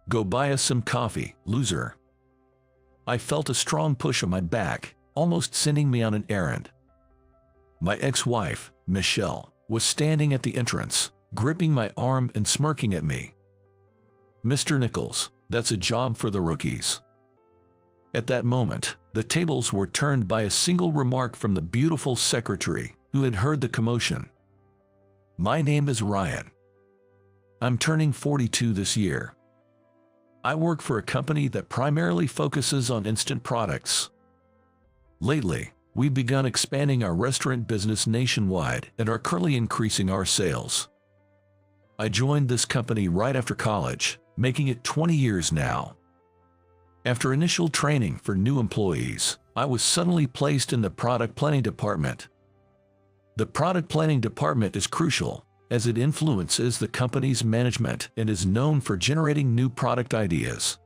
Go buy us some coffee, loser." I felt a strong push on my back, almost sending me on an errand. My ex-wife, Michelle, was standing at the entrance, gripping my arm and smirking at me. "Mr. Nichols, that's a job for the rookies." At that moment, the tables were turned by a single remark from the beautiful secretary, who had heard the commotion. "My name is Ryan. I'm turning 42 this year. I work for a company that primarily focuses on instant products. Lately, we've begun expanding our restaurant business nationwide and are currently increasing our sales. I joined this company right after college, making it 20 years now. After initial training for new employees, I was suddenly placed in the product planning department. The product planning department is crucial, as it influences the company's management and is known for generating new product ideas.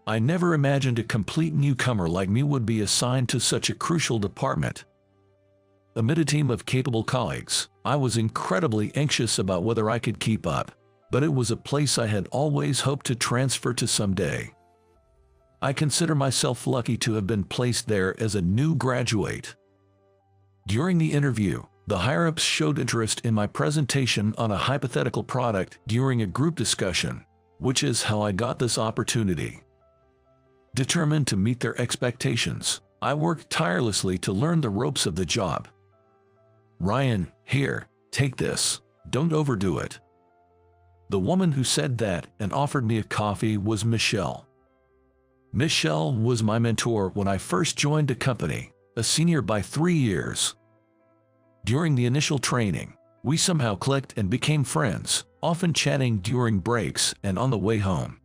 I never imagined a complete newcomer like me would be assigned to such a crucial department. Amid a team of capable colleagues, I was incredibly anxious about whether I could keep up, but it was a place I had always hoped to transfer to someday. I consider myself lucky to have been placed there as a new graduate. During the interview, the higher-ups showed interest in my presentation on a hypothetical product during a group discussion, which is how I got this opportunity. Determined to meet their expectations, I worked tirelessly to learn the ropes of the job. "Ryan, here, take this. Don't overdo it." The woman who said that and offered me a coffee was Michelle. Michelle was my mentor when I first joined the company, a senior by 3 years. During the initial training, we somehow clicked and became friends, often chatting during breaks and on the way home.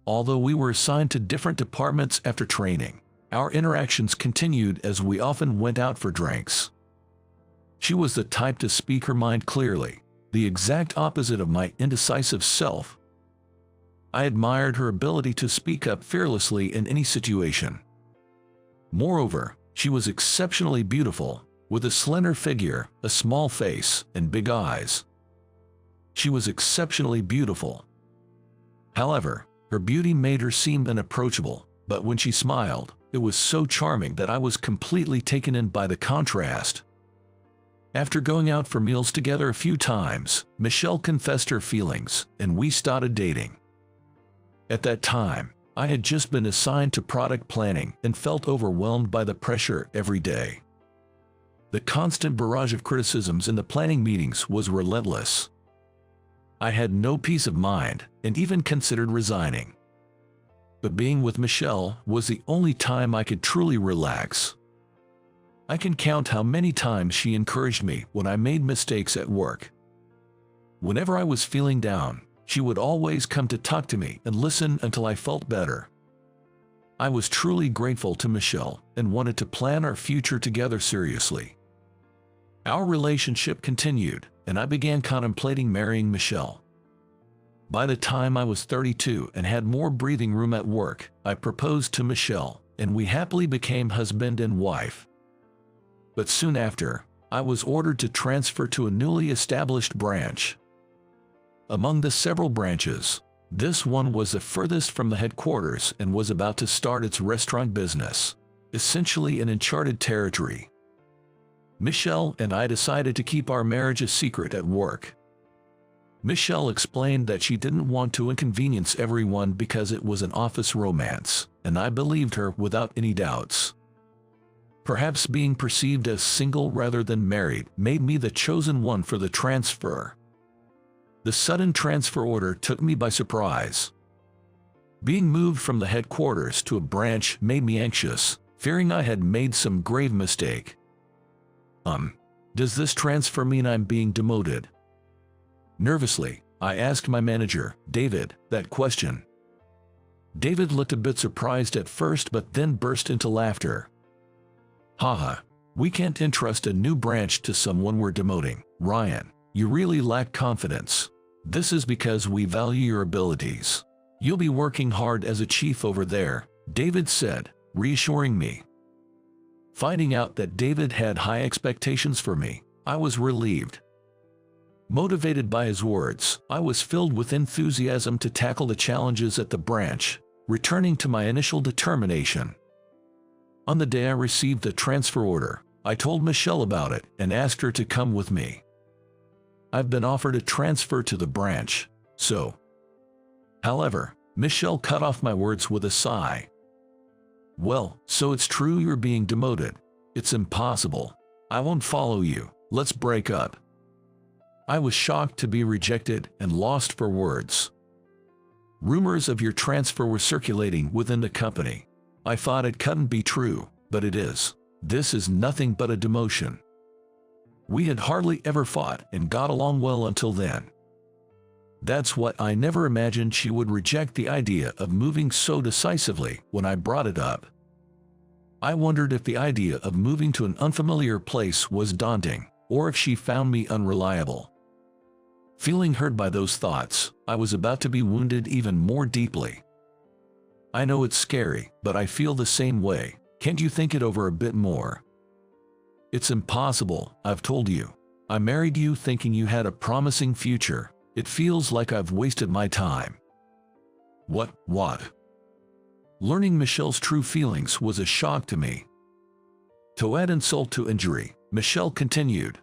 Although we were assigned to different departments after training, our interactions continued as we often went out for drinks. She was the type to speak her mind clearly, the exact opposite of my indecisive self. I admired her ability to speak up fearlessly in any situation. Moreover, she was exceptionally beautiful, with a slender figure, a small face, and big eyes. She was exceptionally beautiful. However, her beauty made her seem unapproachable, but when she smiled, it was so charming that I was completely taken in by the contrast. After going out for meals together a few times, Michelle confessed her feelings, and we started dating. At that time, I had just been assigned to product planning and felt overwhelmed by the pressure every day. The constant barrage of criticisms in the planning meetings was relentless. I had no peace of mind and even considered resigning. But being with Michelle was the only time I could truly relax. I can count how many times she encouraged me when I made mistakes at work. Whenever I was feeling down, she would always come to talk to me and listen until I felt better. I was truly grateful to Michelle and wanted to plan our future together seriously. Our relationship continued, and I began contemplating marrying Michelle. By the time I was 32 and had more breathing room at work, I proposed to Michelle, and we happily became husband and wife. But soon after, I was ordered to transfer to a newly established branch. Among the several branches, this one was the furthest from the headquarters and was about to start its restaurant business, essentially an uncharted territory. Michelle and I decided to keep our marriage a secret at work. Michelle explained that she didn't want to inconvenience everyone because it was an office romance, and I believed her without any doubts. Perhaps being perceived as single rather than married made me the chosen one for the transfer. The sudden transfer order took me by surprise. Being moved from the headquarters to a branch made me anxious, fearing I had made some grave mistake. Does this transfer mean I'm being demoted? Nervously, I asked my manager, David, that question. David looked a bit surprised at first but then burst into laughter. Haha, we can't entrust a new branch to someone we're demoting, Ryan. You really lack confidence. This is because we value your abilities. You'll be working hard as a chief over there, David said, reassuring me. Finding out that David had high expectations for me, I was relieved. Motivated by his words, I was filled with enthusiasm to tackle the challenges at the branch, returning to my initial determination. On the day I received the transfer order, I told Michelle about it and asked her to come with me. I've been offered a transfer to the branch, so. However, Michelle cut off my words with a sigh. Well, so it's true you're being demoted. It's impossible. I won't follow you. Let's break up. I was shocked to be rejected and lost for words. Rumors of your transfer were circulating within the company. I thought it couldn't be true, but it is. This is nothing but a demotion. We had hardly ever fought and got along well until then. That's what I never imagined she would reject the idea of moving so decisively when I brought it up. I wondered if the idea of moving to an unfamiliar place was daunting, or if she found me unreliable. Feeling hurt by those thoughts, I was about to be wounded even more deeply. I know it's scary, but I feel the same way. Can't you think it over a bit more? It's impossible, I've told you. I married you thinking you had a promising future. It feels like I've wasted my time. What? Learning Michelle's true feelings was a shock to me. To add insult to injury, Michelle continued.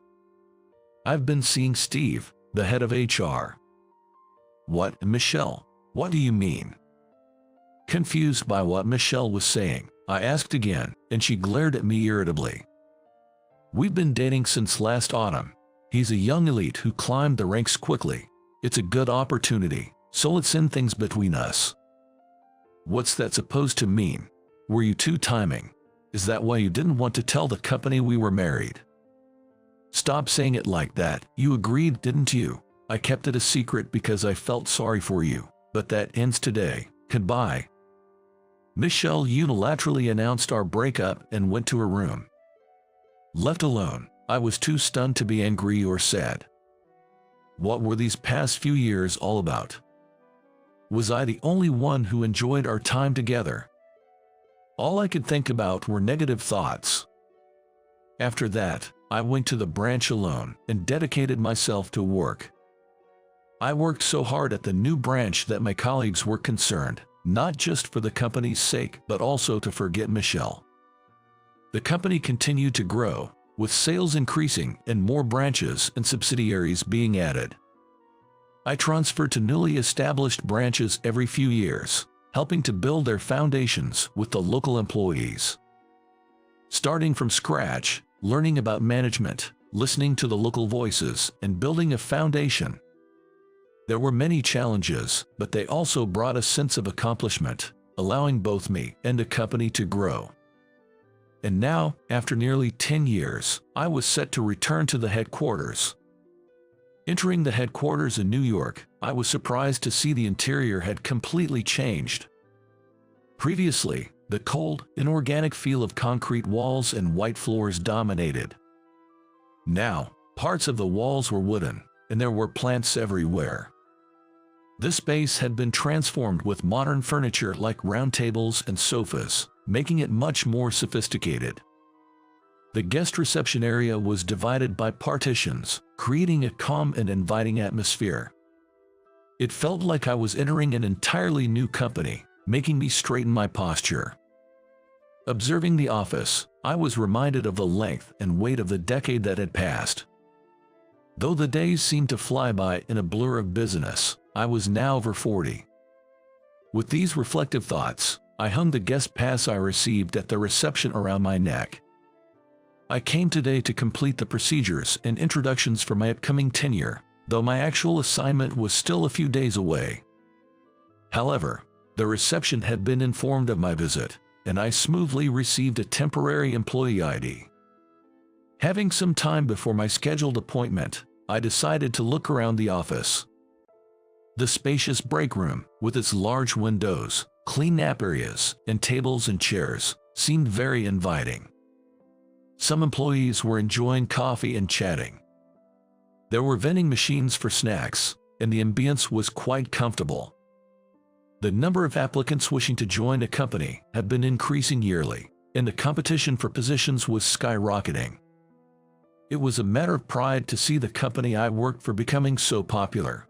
I've been seeing Steve, the head of HR. What, Michelle? What do you mean? Confused by what Michelle was saying, I asked again, and she glared at me irritably. We've been dating since last autumn. He's a young elite who climbed the ranks quickly. It's a good opportunity, so let's end things between us. What's that supposed to mean? Were you two-timing? Is that why you didn't want to tell the company we were married? Stop saying it like that. You agreed, didn't you? I kept it a secret because I felt sorry for you, but that ends today. Goodbye. Michelle unilaterally announced our breakup and went to her room. Left alone, I was too stunned to be angry or sad. What were these past few years all about? Was I the only one who enjoyed our time together? All I could think about were negative thoughts. After that, I went to the branch alone and dedicated myself to work. I worked so hard at the new branch that my colleagues were concerned, not just for the company's sake, but also to forget Michelle. The company continued to grow, with sales increasing and more branches and subsidiaries being added. I transferred to newly established branches every few years, helping to build their foundations with the local employees. Starting from scratch, learning about management, listening to the local voices, and building a foundation. There were many challenges, but they also brought a sense of accomplishment, allowing both me and the company to grow. And now, after nearly 10 years, I was set to return to the headquarters. Entering the headquarters in New York, I was surprised to see the interior had completely changed. Previously, the cold, inorganic feel of concrete walls and white floors dominated. Now, parts of the walls were wooden, and there were plants everywhere. This space had been transformed with modern furniture like round tables and sofas, making it much more sophisticated. The guest reception area was divided by partitions, creating a calm and inviting atmosphere. It felt like I was entering an entirely new company, making me straighten my posture. Observing the office, I was reminded of the length and weight of the decade that had passed. Though the days seemed to fly by in a blur of business, I was now over 40. With these reflective thoughts, I hung the guest pass I received at the reception around my neck. I came today to complete the procedures and introductions for my upcoming tenure, though my actual assignment was still a few days away. However, the reception had been informed of my visit, and I smoothly received a temporary employee ID. Having some time before my scheduled appointment, I decided to look around the office. The spacious break room, with its large windows, clean nap areas, and tables and chairs, seemed very inviting. Some employees were enjoying coffee and chatting. There were vending machines for snacks, and the ambience was quite comfortable. The number of applicants wishing to join the company had been increasing yearly, and the competition for positions was skyrocketing. It was a matter of pride to see the company I worked for becoming so popular.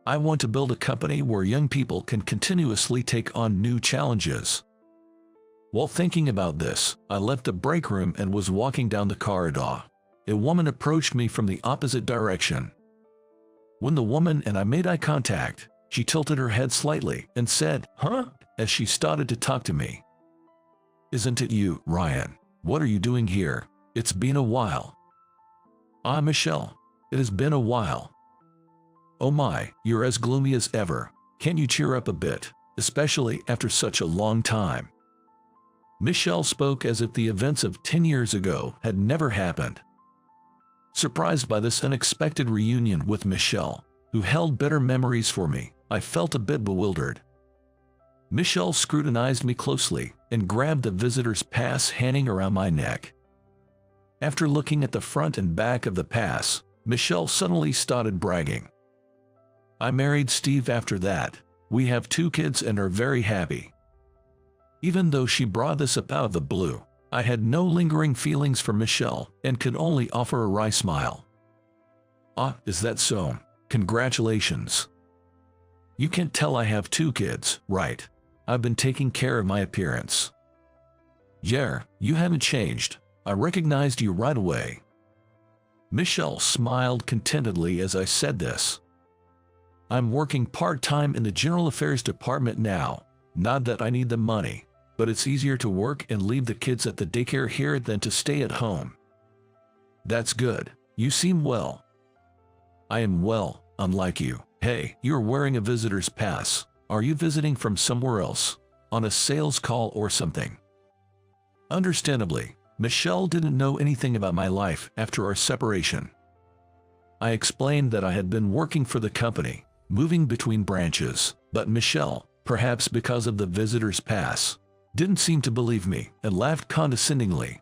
I want to build a company where young people can continuously take on new challenges. While thinking about this, I left the break room and was walking down the corridor. A woman approached me from the opposite direction. When the woman and I made eye contact, she tilted her head slightly and said, "Huh?" as she started to talk to me. "Isn't it you, Ryan? What are you doing here? It's been a while." "Ah, Michelle. It has been a while." "Oh my, you're as gloomy as ever. Can't you cheer up a bit, especially after such a long time?" Michelle spoke as if the events of 10 years ago had never happened. Surprised by this unexpected reunion with Michelle, who held bitter memories for me, I felt a bit bewildered. Michelle scrutinized me closely and grabbed the visitor's pass hanging around my neck. After looking at the front and back of the pass, Michelle suddenly started bragging. "I married Steve after that. We have 2 kids and are very happy." Even though she brought this up out of the blue, I had no lingering feelings for Michelle and could only offer a wry smile. "Ah, is that so? Congratulations. You can't tell I have 2 kids, right? I've been taking care of my appearance." "Yeah, you haven't changed. I recognized you right away." Michelle smiled contentedly as I said this. "I'm working part-time in the General Affairs Department now. Not that I need the money, but it's easier to work and leave the kids at the daycare here than to stay at home." "That's good. You seem well." "I am well, unlike you. Hey, you're wearing a visitor's pass. Are you visiting from somewhere else? On a sales call or something?" Understandably, Michelle didn't know anything about my life after our separation. I explained that I had been working for the company, moving between branches, but Michelle, perhaps because of the visitor's pass, didn't seem to believe me and laughed condescendingly.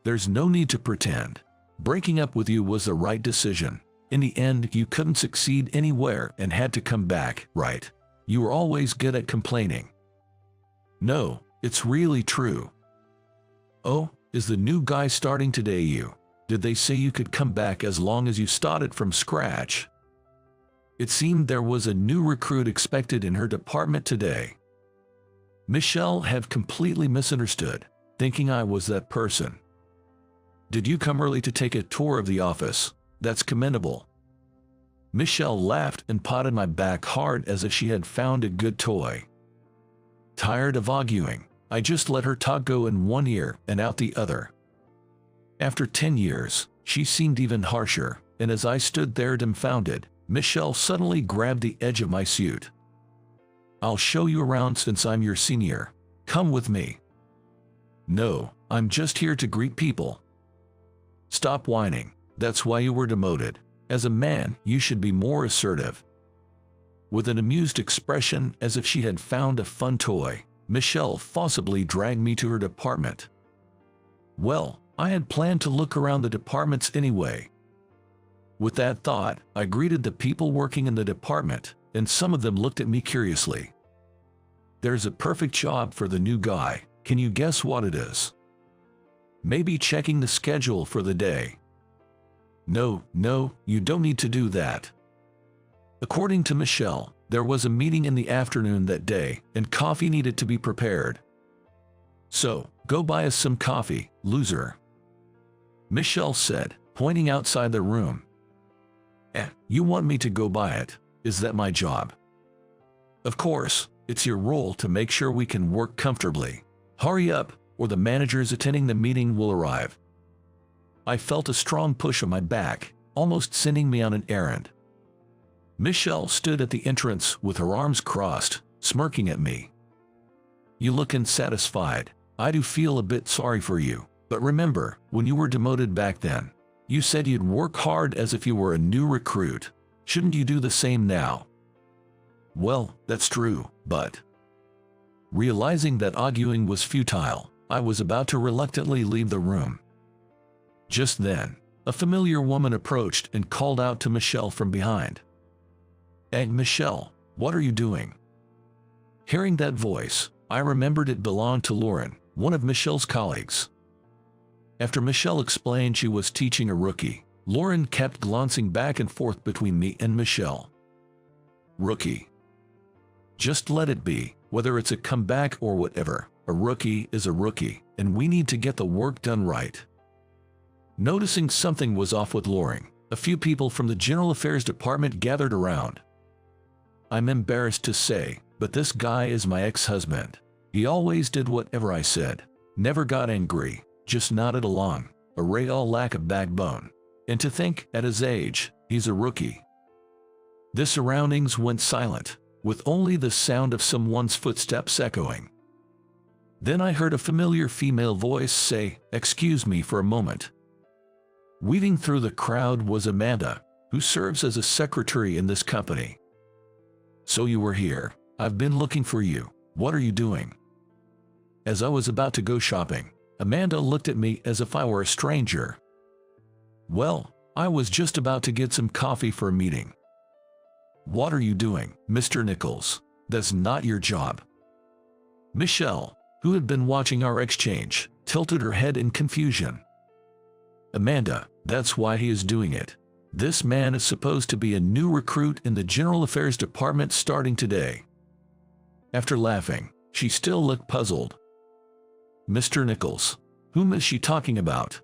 "There's no need to pretend. Breaking up with you was the right decision. In the end, you couldn't succeed anywhere and had to come back, right? You were always good at complaining." "No, it's really true." "Oh, is the new guy starting today you? Did they say you could come back as long as you started from scratch?" It seemed there was a new recruit expected in her department today. Michelle had completely misunderstood, thinking I was that person. "Did you come early to take a tour of the office? That's commendable." Michelle laughed and patted my back hard as if she had found a good toy. Tired of arguing, I just let her talk go in one ear and out the other. After 10 years, she seemed even harsher, and as I stood there dumbfounded, Michelle suddenly grabbed the edge of my suit. "I'll show you around since I'm your senior. Come with me." "No, I'm just here to greet people." "Stop whining. That's why you were demoted. As a man, you should be more assertive." With an amused expression as if she had found a fun toy, Michelle forcibly dragged me to her department. Well, I had planned to look around the departments anyway. With that thought, I greeted the people working in the department, and some of them looked at me curiously. "There's a perfect job for the new guy. Can you guess what it is?" "Maybe checking the schedule for the day." No, you don't need to do that." According to Michelle, there was a meeting in the afternoon that day, and coffee needed to be prepared. "So, go buy us some coffee, loser," Michelle said, pointing outside the room. You want me to go buy it? Is that my job?" "Of course, it's your role to make sure we can work comfortably. Hurry up, or the managers attending the meeting will arrive." I felt a strong push on my back, almost sending me on an errand. Michelle stood at the entrance with her arms crossed, smirking at me. "You look unsatisfied. I do feel a bit sorry for you, but remember, when you were demoted back then, you said you'd work hard as if you were a new recruit. Shouldn't you do the same now?" "Well, that's true, but..." Realizing that arguing was futile, I was about to reluctantly leave the room. Just then, a familiar woman approached and called out to Michelle from behind. "Hey, Michelle, what are you doing?" Hearing that voice, I remembered it belonged to Lauren, one of Michelle's colleagues. After Michelle explained she was teaching a rookie, Lauren kept glancing back and forth between me and Michelle. Rookie. Just let it be, whether it's a comeback or whatever. A rookie is a rookie, and we need to get the work done right. Noticing something was off with Lauren, a few people from the General Affairs Department gathered around. I'm embarrassed to say, but this guy is my ex-husband. He always did whatever I said, never got angry, just nodded along, a real lack of backbone. And to think, at his age, he's a rookie. The surroundings went silent, with only the sound of someone's footsteps echoing. Then I heard a familiar female voice say, "Excuse me for a moment." Weaving through the crowd was Amanda, who serves as a secretary in this company. "So you were here. I've been looking for you. What are you doing?" As I was about to go shopping, Amanda looked at me as if I were a stranger. "Well, I was just about to get some coffee for a meeting." "What are you doing, Mr. Nichols? That's not your job." Michelle, who had been watching our exchange, tilted her head in confusion. "Amanda, that's why he is doing it. This man is supposed to be a new recruit in the General Affairs Department starting today." After laughing, she still looked puzzled. "Mr. Nichols, whom is she talking about?"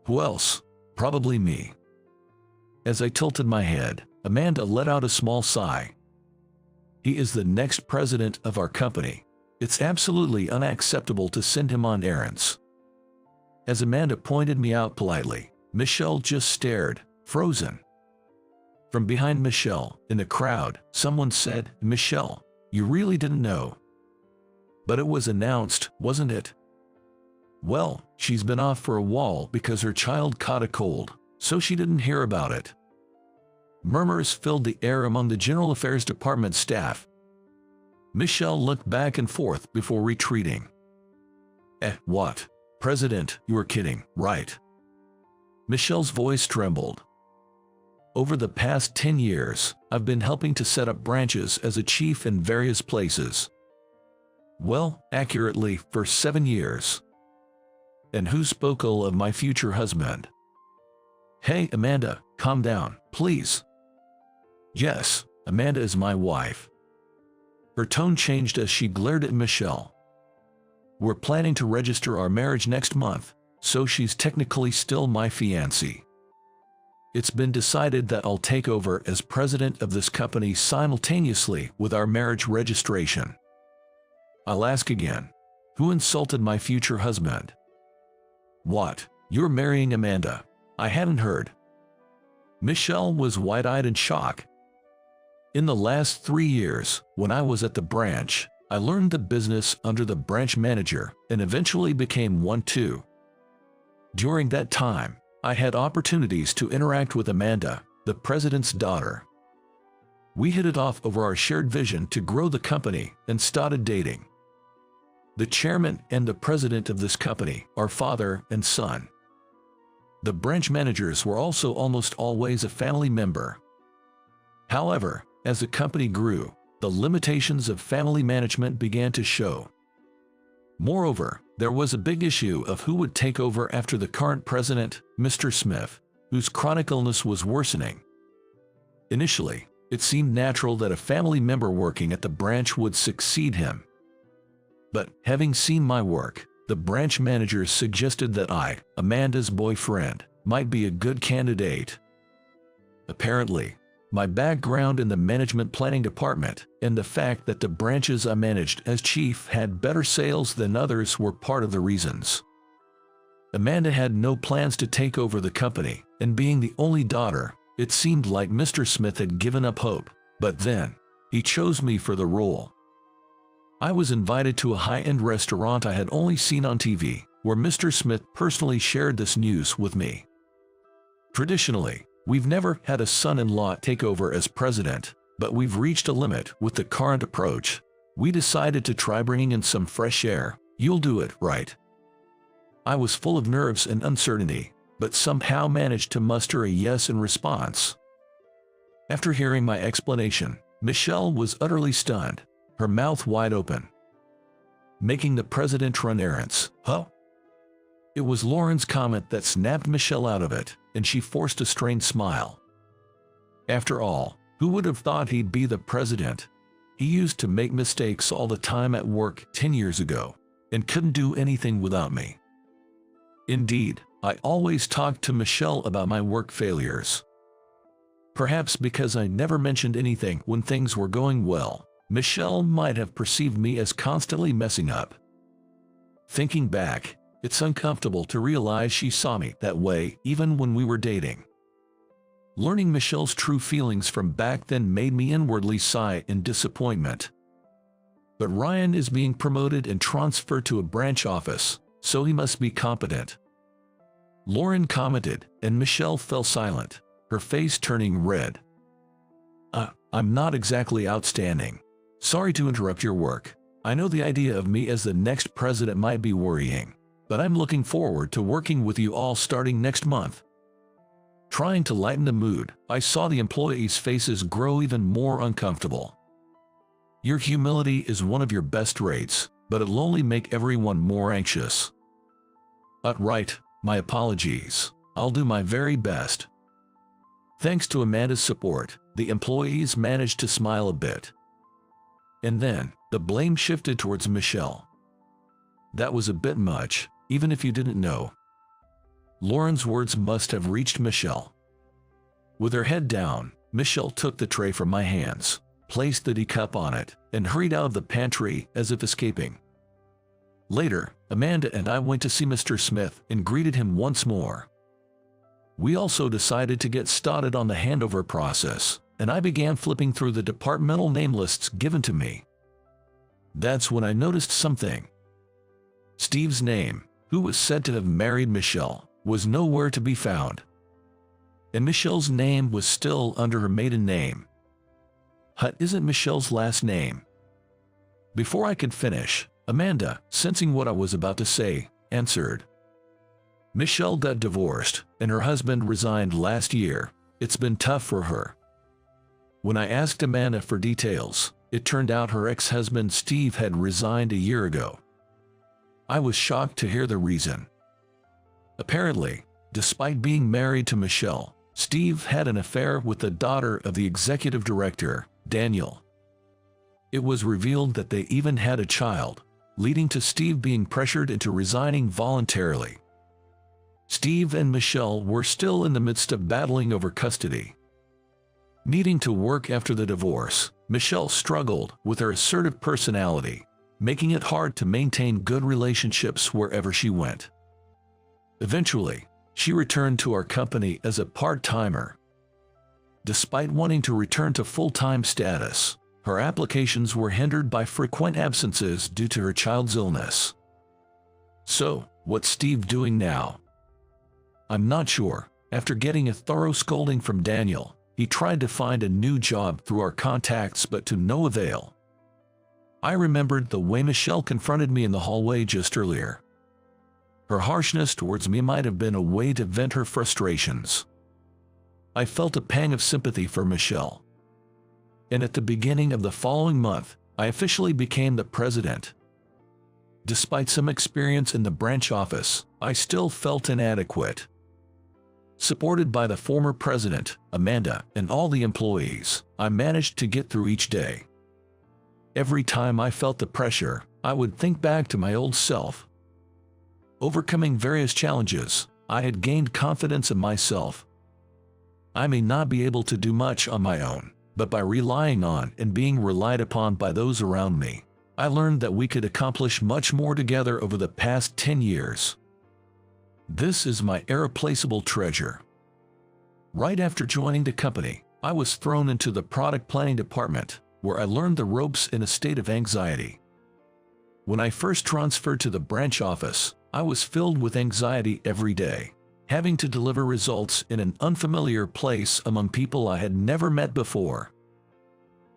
"Who else? Probably me." As I tilted my head, Amanda let out a small sigh. "He is the next president of our company. It's absolutely unacceptable to send him on errands." As Amanda pointed me out politely, Michelle just stared, frozen. From behind Michelle, in the crowd, someone said, "Michelle, you really didn't know?" "But it was announced, wasn't it?" "Well, she's been off for a while because her child caught a cold, so she didn't hear about it." Murmurs filled the air among the General Affairs Department staff. Michelle looked back and forth before retreating. What? President, you are kidding, right?" Michelle's voice trembled. "Over the past 10 years, I've been helping to set up branches as a chief in various places. Well, accurately, for 7 years. And who spoke ill of my future husband?" "Hey, Amanda, calm down, please." "Yes, Amanda is my wife." Her tone changed as she glared at Michelle. "We're planning to register our marriage next month, so she's technically still my fiancée. It's been decided that I'll take over as president of this company simultaneously with our marriage registration. I'll ask again, who insulted my future husband?" "What? You're marrying Amanda? I hadn't heard." Michelle was wide-eyed in shock. "In the last 3 years, when I was at the branch, I learned the business under the branch manager and eventually became one too. During that time, I had opportunities to interact with Amanda, the president's daughter. We hit it off over our shared vision to grow the company and started dating. The chairman and the president of this company are father and son. The branch managers were also almost always a family member. However, as the company grew, the limitations of family management began to show. Moreover, there was a big issue of who would take over after the current president, Mr. Smith, whose chronic illness was worsening. Initially, it seemed natural that a family member working at the branch would succeed him. But, having seen my work, the branch managers suggested that I, Amanda's boyfriend, might be a good candidate. Apparently, my background in the management planning department and the fact that the branches I managed as chief had better sales than others were part of the reasons. Amanda had no plans to take over the company, and being the only daughter, it seemed like Mr. Smith had given up hope, but then, he chose me for the role. I was invited to a high-end restaurant I had only seen on TV, where Mr. Smith personally shared this news with me. Traditionally, we've never had a son-in-law take over as president, but we've reached a limit with the current approach. We decided to try bringing in some fresh air. You'll do it, right?" I was full of nerves and uncertainty, but somehow managed to muster a yes in response. After hearing my explanation, Michelle was utterly stunned, her mouth wide open. "Making the president run errands, huh?" It was Lauren's comment that snapped Michelle out of it, and she forced a strained smile. After all, who would have thought he'd be the president? He used to make mistakes all the time at work 10 years ago, and couldn't do anything without me. Indeed, I always talked to Michelle about my work failures. Perhaps because I never mentioned anything when things were going well, Michelle might have perceived me as constantly messing up. Thinking back, it's uncomfortable to realize she saw me that way even when we were dating. Learning Michelle's true feelings from back then made me inwardly sigh in disappointment. But Ryan is being promoted and transferred to a branch office, so he must be competent. Lauren commented, and Michelle fell silent, her face turning red. I'm not exactly outstanding. Sorry to interrupt your work. I know the idea of me as the next president might be worrying, but I'm looking forward to working with you all starting next month. Trying to lighten the mood, I saw the employees' faces grow even more uncomfortable. Your humility is one of your best traits, but it'll only make everyone more anxious. Right, my apologies. I'll do my very best. Thanks to Amanda's support, the employees managed to smile a bit. And then, the blame shifted towards Michelle. That was a bit much, even if you didn't know. Lauren's words must have reached Michelle. With her head down, Michelle took the tray from my hands, placed the teacup on it, and hurried out of the pantry as if escaping. Later, Amanda and I went to see Mr. Smith and greeted him once more. We also decided to get started on the handover process, and I began flipping through the departmental name lists given to me. That's when I noticed something. Steve's name, who was said to have married Michelle, was nowhere to be found. And Michelle's name was still under her maiden name. Hutt isn't Michelle's last name. Before I could finish, Amanda, sensing what I was about to say, answered. Michelle got divorced, and her husband resigned last year. It's been tough for her. When I asked Amanda for details, it turned out her ex-husband Steve had resigned a year ago. I was shocked to hear the reason. Apparently, despite being married to Michelle, Steve had an affair with the daughter of the executive director, Daniel. It was revealed that they even had a child, leading to Steve being pressured into resigning voluntarily. Steve and Michelle were still in the midst of battling over custody. Needing to work after the divorce, Michelle struggled with her assertive personality, making it hard to maintain good relationships wherever she went. Eventually, she returned to our company as a part-timer. Despite wanting to return to full-time status, her applications were hindered by frequent absences due to her child's illness. So, what's Steve doing now? I'm not sure. After getting a thorough scolding from Daniel, he tried to find a new job through our contacts but to no avail. I remembered the way Michelle confronted me in the hallway just earlier. Her harshness towards me might have been a way to vent her frustrations. I felt a pang of sympathy for Michelle. And at the beginning of the following month, I officially became the president. Despite some experience in the branch office, I still felt inadequate. Supported by the former president, Amanda, and all the employees, I managed to get through each day. Every time I felt the pressure, I would think back to my old self. Overcoming various challenges, I had gained confidence in myself. I may not be able to do much on my own, but by relying on and being relied upon by those around me, I learned that we could accomplish much more together over the past 10 years. This is my irreplaceable treasure. Right after joining the company, I was thrown into the product planning department, where I learned the ropes in a state of anxiety. When I first transferred to the branch office, I was filled with anxiety every day, having to deliver results in an unfamiliar place among people I had never met before.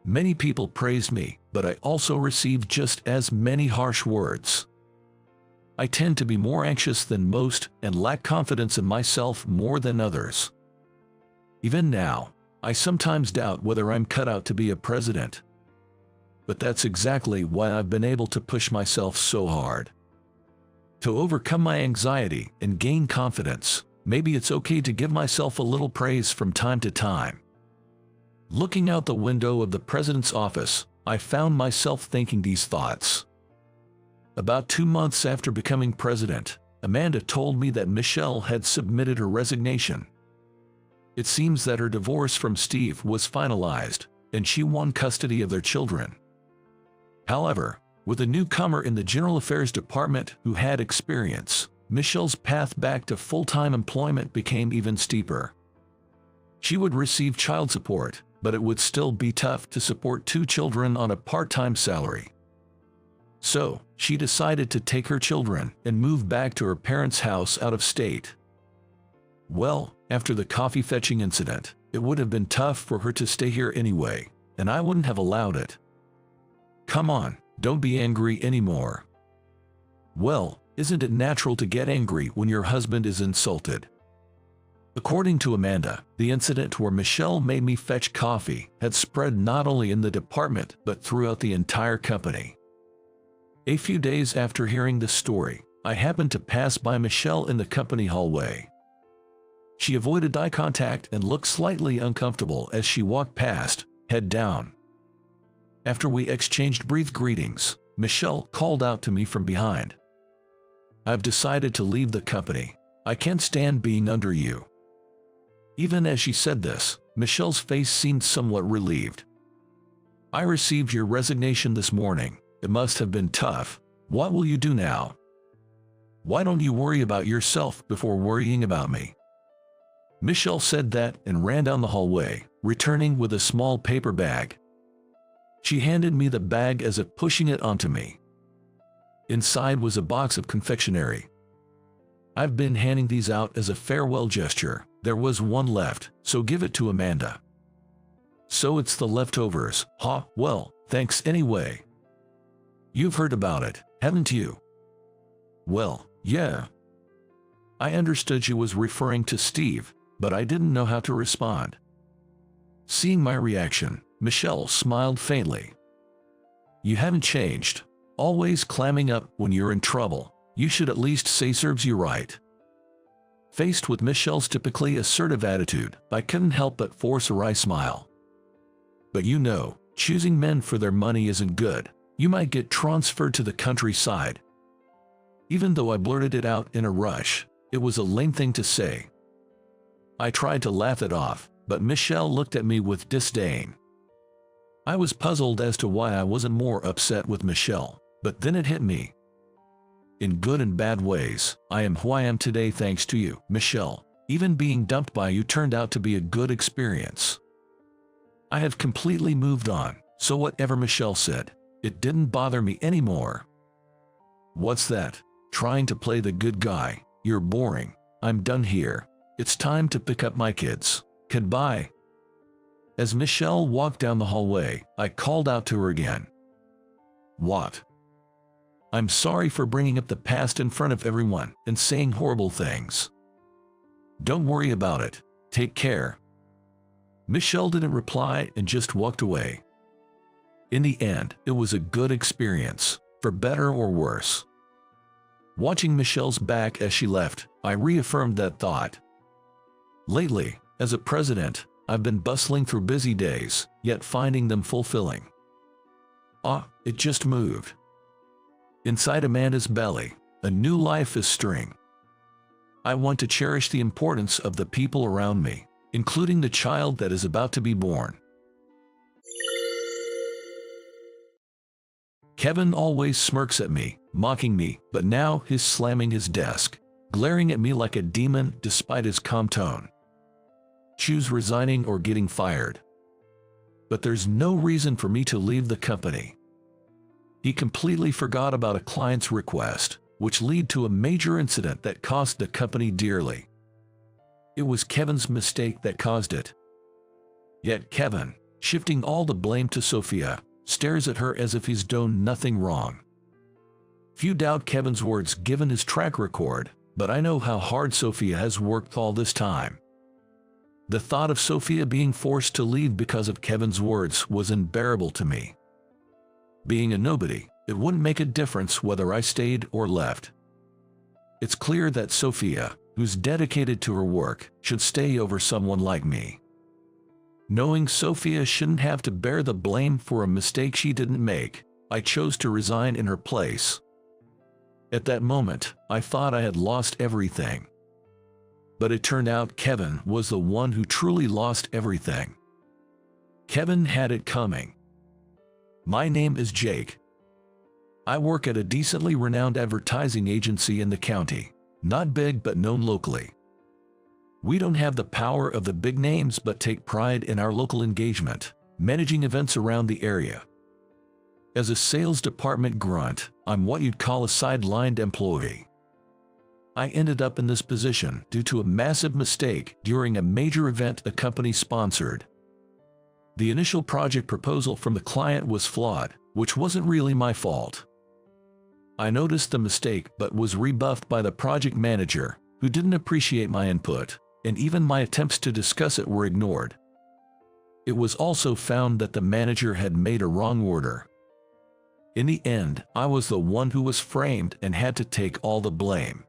Many people praised me, but I also received just as many harsh words. I tend to be more anxious than most and lack confidence in myself more than others. Even now, I sometimes doubt whether I'm cut out to be a president. But that's exactly why I've been able to push myself so hard. To overcome my anxiety and gain confidence, maybe it's okay to give myself a little praise from time to time. Looking out the window of the president's office, I found myself thinking these thoughts. About 2 months after becoming president, Amanda told me that Michelle had submitted her resignation. It seems that her divorce from Steve was finalized, and she won custody of their children. However, with a newcomer in the General Affairs Department who had experience, Michelle's path back to full-time employment became even steeper. She would receive child support, but it would still be tough to support 2 children on a part-time salary. So, she decided to take her children and move back to her parents' house out of state. Well, after the coffee fetching incident, it would have been tough for her to stay here anyway, and I wouldn't have allowed it. Come on, don't be angry anymore. Well, isn't it natural to get angry when your husband is insulted? According to Amanda, the incident where Michelle made me fetch coffee had spread not only in the department but throughout the entire company. A few days after hearing this story, I happened to pass by Michelle in the company hallway. She avoided eye contact and looked slightly uncomfortable as she walked past, head down. After we exchanged brief greetings, Michelle called out to me from behind. "I've decided to leave the company. I can't stand being under you." Even as she said this, Michelle's face seemed somewhat relieved. "I received your resignation this morning. It must have been tough. What will you do now? Why don't you worry about yourself before worrying about me?" Michelle said that and ran down the hallway, returning with a small paper bag. She handed me the bag as if pushing it onto me. Inside was a box of confectionery. "I've been handing these out as a farewell gesture. There was one left, so give it to Amanda." "So it's the leftovers, huh? Well, thanks anyway. You've heard about it, haven't you?" "Well, yeah." I understood she was referring to Steve, but I didn't know how to respond. Seeing my reaction, Michelle smiled faintly. "You haven't changed. Always clamming up when you're in trouble. You should at least say serves you right." Faced with Michelle's typically assertive attitude, I couldn't help but force a wry smile. "But you know, choosing men for their money isn't good. You might get transferred to the countryside." Even though I blurted it out in a rush, it was a lame thing to say. I tried to laugh it off, but Michelle looked at me with disdain. I was puzzled as to why I wasn't more upset with Michelle, but then it hit me. In good and bad ways, I am who I am today thanks to you, Michelle. Even being dumped by you turned out to be a good experience. I have completely moved on, so whatever Michelle said, it didn't bother me anymore. "What's that? Trying to play the good guy? You're boring. I'm done here. It's time to pick up my kids. Goodbye." As Michelle walked down the hallway, I called out to her again. "What?" "I'm sorry for bringing up the past in front of everyone and saying horrible things." "Don't worry about it. Take care." Michelle didn't reply and just walked away. In the end, it was a good experience, for better or worse. Watching Michelle's back as she left, I reaffirmed that thought. Lately, as a president, I've been bustling through busy days, yet finding them fulfilling. It just moved. Inside Amanda's belly, a new life is stirring. I want to cherish the importance of the people around me, including the child that is about to be born. Kevin always smirks at me, mocking me, but now he's slamming his desk, glaring at me like a demon despite his calm tone. Choose resigning or getting fired. But there's no reason for me to leave the company. He completely forgot about a client's request, which led to a major incident that cost the company dearly. It was Kevin's mistake that caused it. Yet Kevin, shifting all the blame to Sophia, stares at her as if he's done nothing wrong. Few doubt Kevin's words given his track record, but I know how hard Sophia has worked all this time. The thought of Sophia being forced to leave because of Kevin's words was unbearable to me. Being a nobody, it wouldn't make a difference whether I stayed or left. It's clear that Sophia, who's dedicated to her work, should stay over someone like me. Knowing Sophia shouldn't have to bear the blame for a mistake she didn't make, I chose to resign in her place. At that moment, I thought I had lost everything. But it turned out Kevin was the one who truly lost everything. Kevin had it coming. My name is Jake. I work at a decently renowned advertising agency in the county, not big but known locally. We don't have the power of the big names but take pride in our local engagement, managing events around the area. As a sales department grunt, I'm what you'd call a sidelined employee. I ended up in this position due to a massive mistake during a major event the company sponsored. The initial project proposal from the client was flawed, which wasn't really my fault. I noticed the mistake but was rebuffed by the project manager, who didn't appreciate my input, and even my attempts to discuss it were ignored. It was also found that the manager had made a wrong order. In the end, I was the one who was framed and had to take all the blame.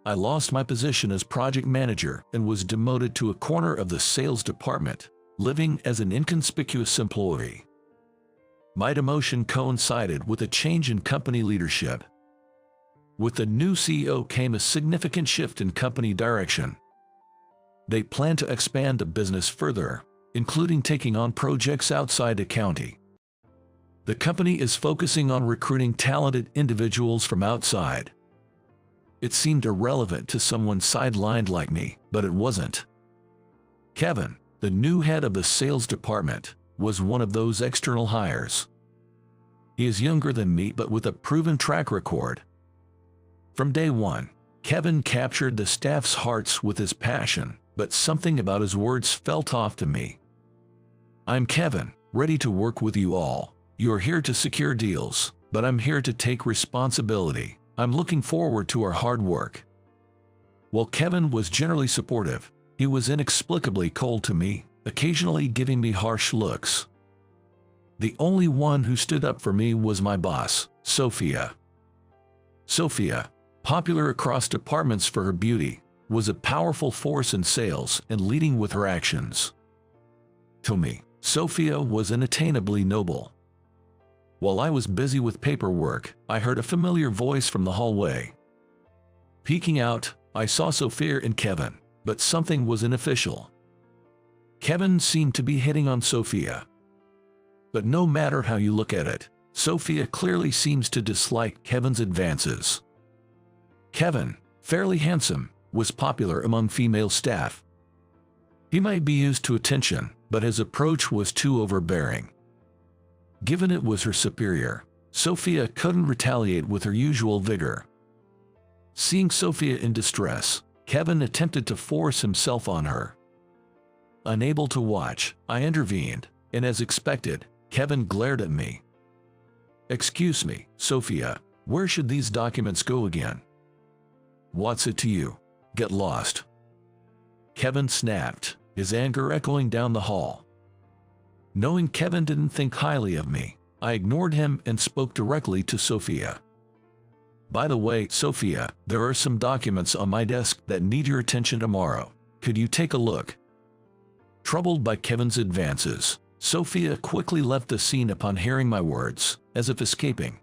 I lost my position as project manager and was demoted to a corner of the sales department, living as an inconspicuous employee. My demotion coincided with a change in company leadership. With the new CEO came a significant shift in company direction. They plan to expand the business further, including taking on projects outside the county. The company is focusing on recruiting talented individuals from outside. It seemed irrelevant to someone sidelined like me, but it wasn't. Kevin, the new head of the sales department, was one of those external hires. He is younger than me but with a proven track record. From day one, Kevin captured the staff's hearts with his passion, but something about his words felt off to me. I'm Kevin, ready to work with you all. You're here to secure deals, but I'm here to take responsibility. I'm looking forward to our hard work. While Kevin was generally supportive, he was inexplicably cold to me, occasionally giving me harsh looks. The only one who stood up for me was my boss, Sophia. Sophia, popular across departments for her beauty, was a powerful force in sales and leading with her actions. To me, Sophia was unattainably noble. While I was busy with paperwork, I heard a familiar voice from the hallway. Peeking out, I saw Sophia and Kevin, but something was unofficial. Kevin seemed to be hitting on Sophia. But no matter how you look at it, Sophia clearly seems to dislike Kevin's advances. Kevin, fairly handsome, was popular among female staff. He might be used to attention, but his approach was too overbearing. Given it was her superior, Sophia couldn't retaliate with her usual vigor. Seeing Sophia in distress, Kevin attempted to force himself on her. Unable to watch, I intervened, and as expected, Kevin glared at me. "Excuse me, Sophia, where should these documents go again?" "What's it to you? Get lost." Kevin snapped, his anger echoing down the hall. Knowing Kevin didn't think highly of me, I ignored him and spoke directly to Sophia. "By the way, Sophia, there are some documents on my desk that need your attention tomorrow. Could you take a look?" Troubled by Kevin's advances, Sophia quickly left the scene upon hearing my words, as if escaping.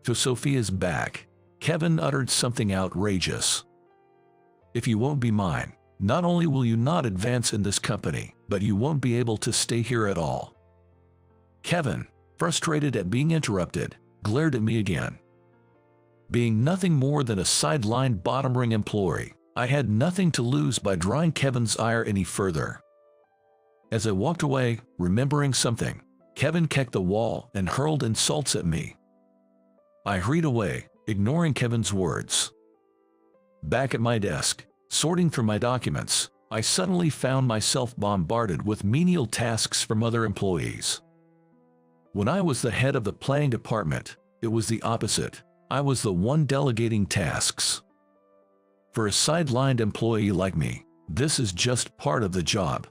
To Sophia's back, Kevin uttered something outrageous. "If you won't be mine, not only will you not advance in this company, but you won't be able to stay here at all." Kevin, frustrated at being interrupted, glared at me again. Being nothing more than a sidelined bottom-ring employee, I had nothing to lose by drawing Kevin's ire any further. As I walked away, remembering something, Kevin kicked the wall and hurled insults at me. I hurried away, ignoring Kevin's words. Back at my desk, sorting through my documents, I suddenly found myself bombarded with menial tasks from other employees. When I was the head of the planning department, it was the opposite. I was the one delegating tasks. For a sidelined employee like me, this is just part of the job.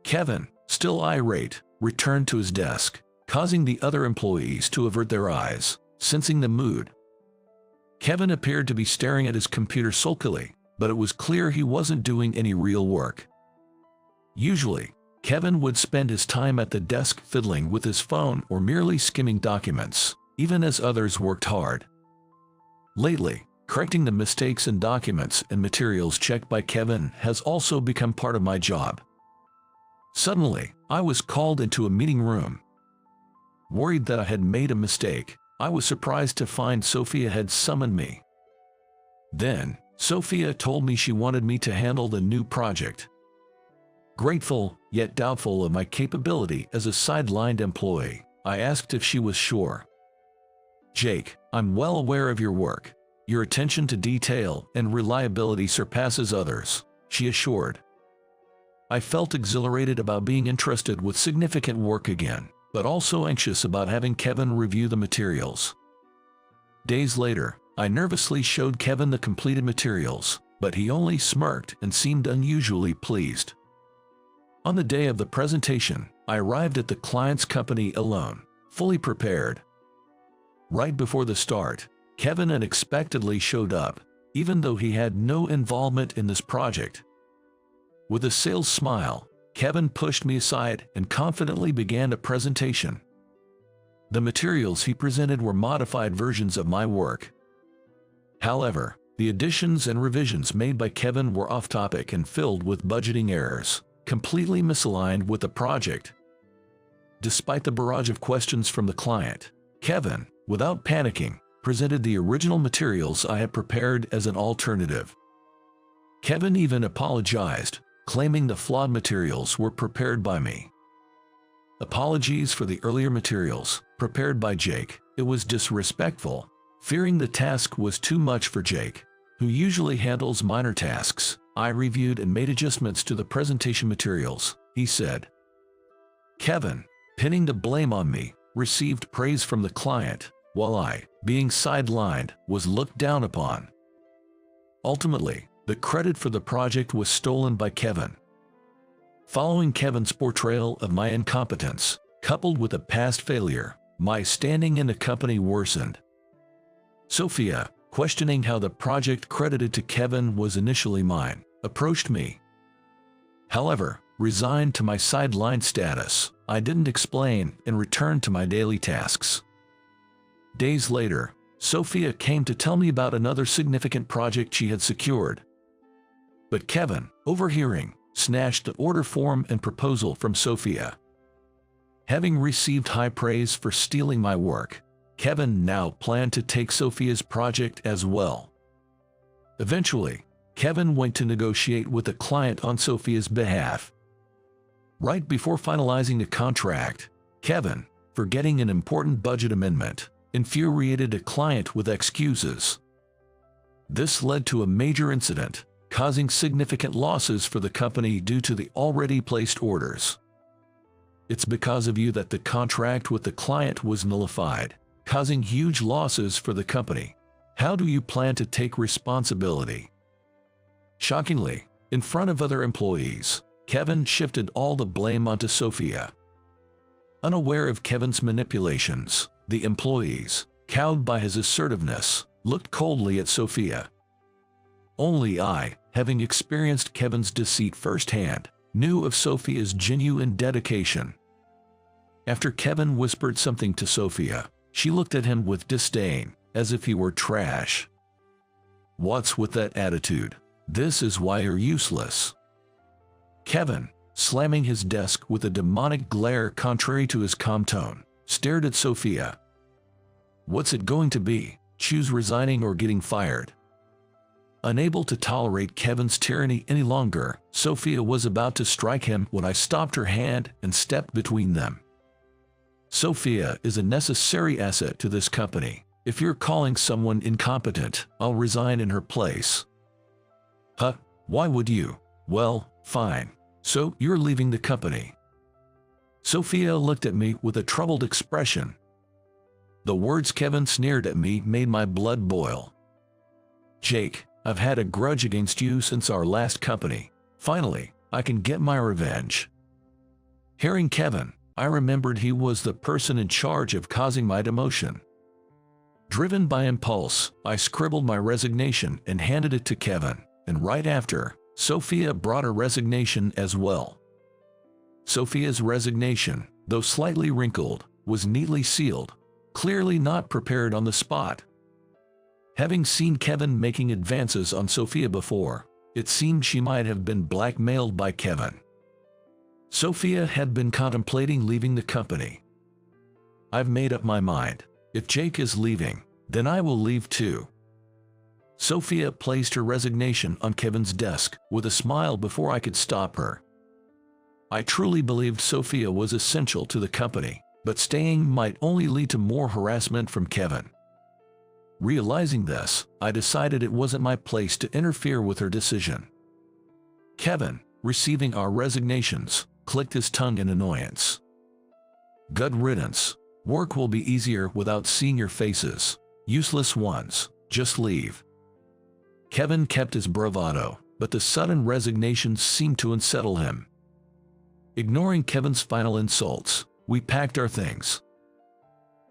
Kevin, still irate, returned to his desk, causing the other employees to avert their eyes, sensing the mood. Kevin appeared to be staring at his computer sulkily, but it was clear he wasn't doing any real work. Usually, Kevin would spend his time at the desk fiddling with his phone or merely skimming documents, even as others worked hard. Lately, correcting the mistakes in documents and materials checked by Kevin has also become part of my job. Suddenly, I was called into a meeting room. Worried that I had made a mistake, I was surprised to find Sophia had summoned me. Then, Sophia told me she wanted me to handle the new project. Grateful, yet doubtful of my capability as a sidelined employee, I asked if she was sure. "Jake, I'm well aware of your work. Your attention to detail and reliability surpasses others," she assured. I felt exhilarated about being entrusted with significant work again, but also anxious about having Kevin review the materials. Days later, I nervously showed Kevin the completed materials, but he only smirked and seemed unusually pleased. On the day of the presentation, I arrived at the client's company alone, fully prepared. Right before the start, Kevin unexpectedly showed up, even though he had no involvement in this project. With a sales smile, Kevin pushed me aside and confidently began a presentation. The materials he presented were modified versions of my work. However, the additions and revisions made by Kevin were off-topic and filled with budgeting errors, completely misaligned with the project. Despite the barrage of questions from the client, Kevin, without panicking, presented the original materials I had prepared as an alternative. Kevin even apologized, claiming the flawed materials were prepared by me. Apologies for the earlier materials, prepared by Jake. It was disrespectful. Fearing the task was too much for Jake, who usually handles minor tasks, I reviewed and made adjustments to the presentation materials, he said. Kevin, pinning the blame on me, received praise from the client, while I, being sidelined, was looked down upon. Ultimately, the credit for the project was stolen by Kevin. Following Kevin's portrayal of my incompetence, coupled with a past failure, my standing in the company worsened. Sophia, questioning how the project credited to Kevin was initially mine, approached me. However, resigned to my sidelined status, I didn't explain and returned to my daily tasks. Days later, Sophia came to tell me about another significant project she had secured. But Kevin, overhearing, snatched the order form and proposal from Sophia. Having received high praise for stealing my work, Kevin now planned to take Sophia's project as well. Eventually, Kevin went to negotiate with the client on Sophia's behalf. Right before finalizing the contract, Kevin, forgetting an important budget amendment, infuriated a client with excuses. This led to a major incident, causing significant losses for the company due to the already placed orders. "It's because of you that the contract with the client was nullified, causing huge losses for the company. How do you plan to take responsibility?" Shockingly, in front of other employees, Kevin shifted all the blame onto Sophia. Unaware of Kevin's manipulations, the employees, cowed by his assertiveness, looked coldly at Sophia. Only I, having experienced Kevin's deceit firsthand, knew of Sophia's genuine dedication. After Kevin whispered something to Sophia, she looked at him with disdain, as if he were trash. "What's with that attitude? This is why you're useless." Kevin, slamming his desk with a demonic glare contrary to his calm tone, stared at Sophia. "What's it going to be? Choose resigning or getting fired." Unable to tolerate Kevin's tyranny any longer, Sophia was about to strike him when I stopped her hand and stepped between them. "Sophia is a necessary asset to this company. If you're calling someone incompetent, I'll resign in her place." "Huh? Why would you?" "Well, fine. So you're leaving the company." Sophia looked at me with a troubled expression. The words Kevin sneered at me made my blood boil. "Jake, I've had a grudge against you since our last company. Finally, I can get my revenge." Hearing Kevin, I remembered he was the person in charge of causing my demotion. Driven by impulse, I scribbled my resignation and handed it to Kevin, and right after, Sophia brought her resignation as well. Sophia's resignation, though slightly wrinkled, was neatly sealed, clearly not prepared on the spot. Having seen Kevin making advances on Sophia before, it seemed she might have been blackmailed by Kevin. Sophia had been contemplating leaving the company. "I've made up my mind. If Jake is leaving, then I will leave too." Sophia placed her resignation on Kevin's desk with a smile before I could stop her. I truly believed Sophia was essential to the company, but staying might only lead to more harassment from Kevin. Realizing this, I decided it wasn't my place to interfere with her decision. Kevin, receiving our resignations, clicked his tongue in annoyance. "Good riddance. Work will be easier without seeing your faces. Useless ones, just leave." Kevin kept his bravado, but the sudden resignation seemed to unsettle him. Ignoring Kevin's final insults, we packed our things.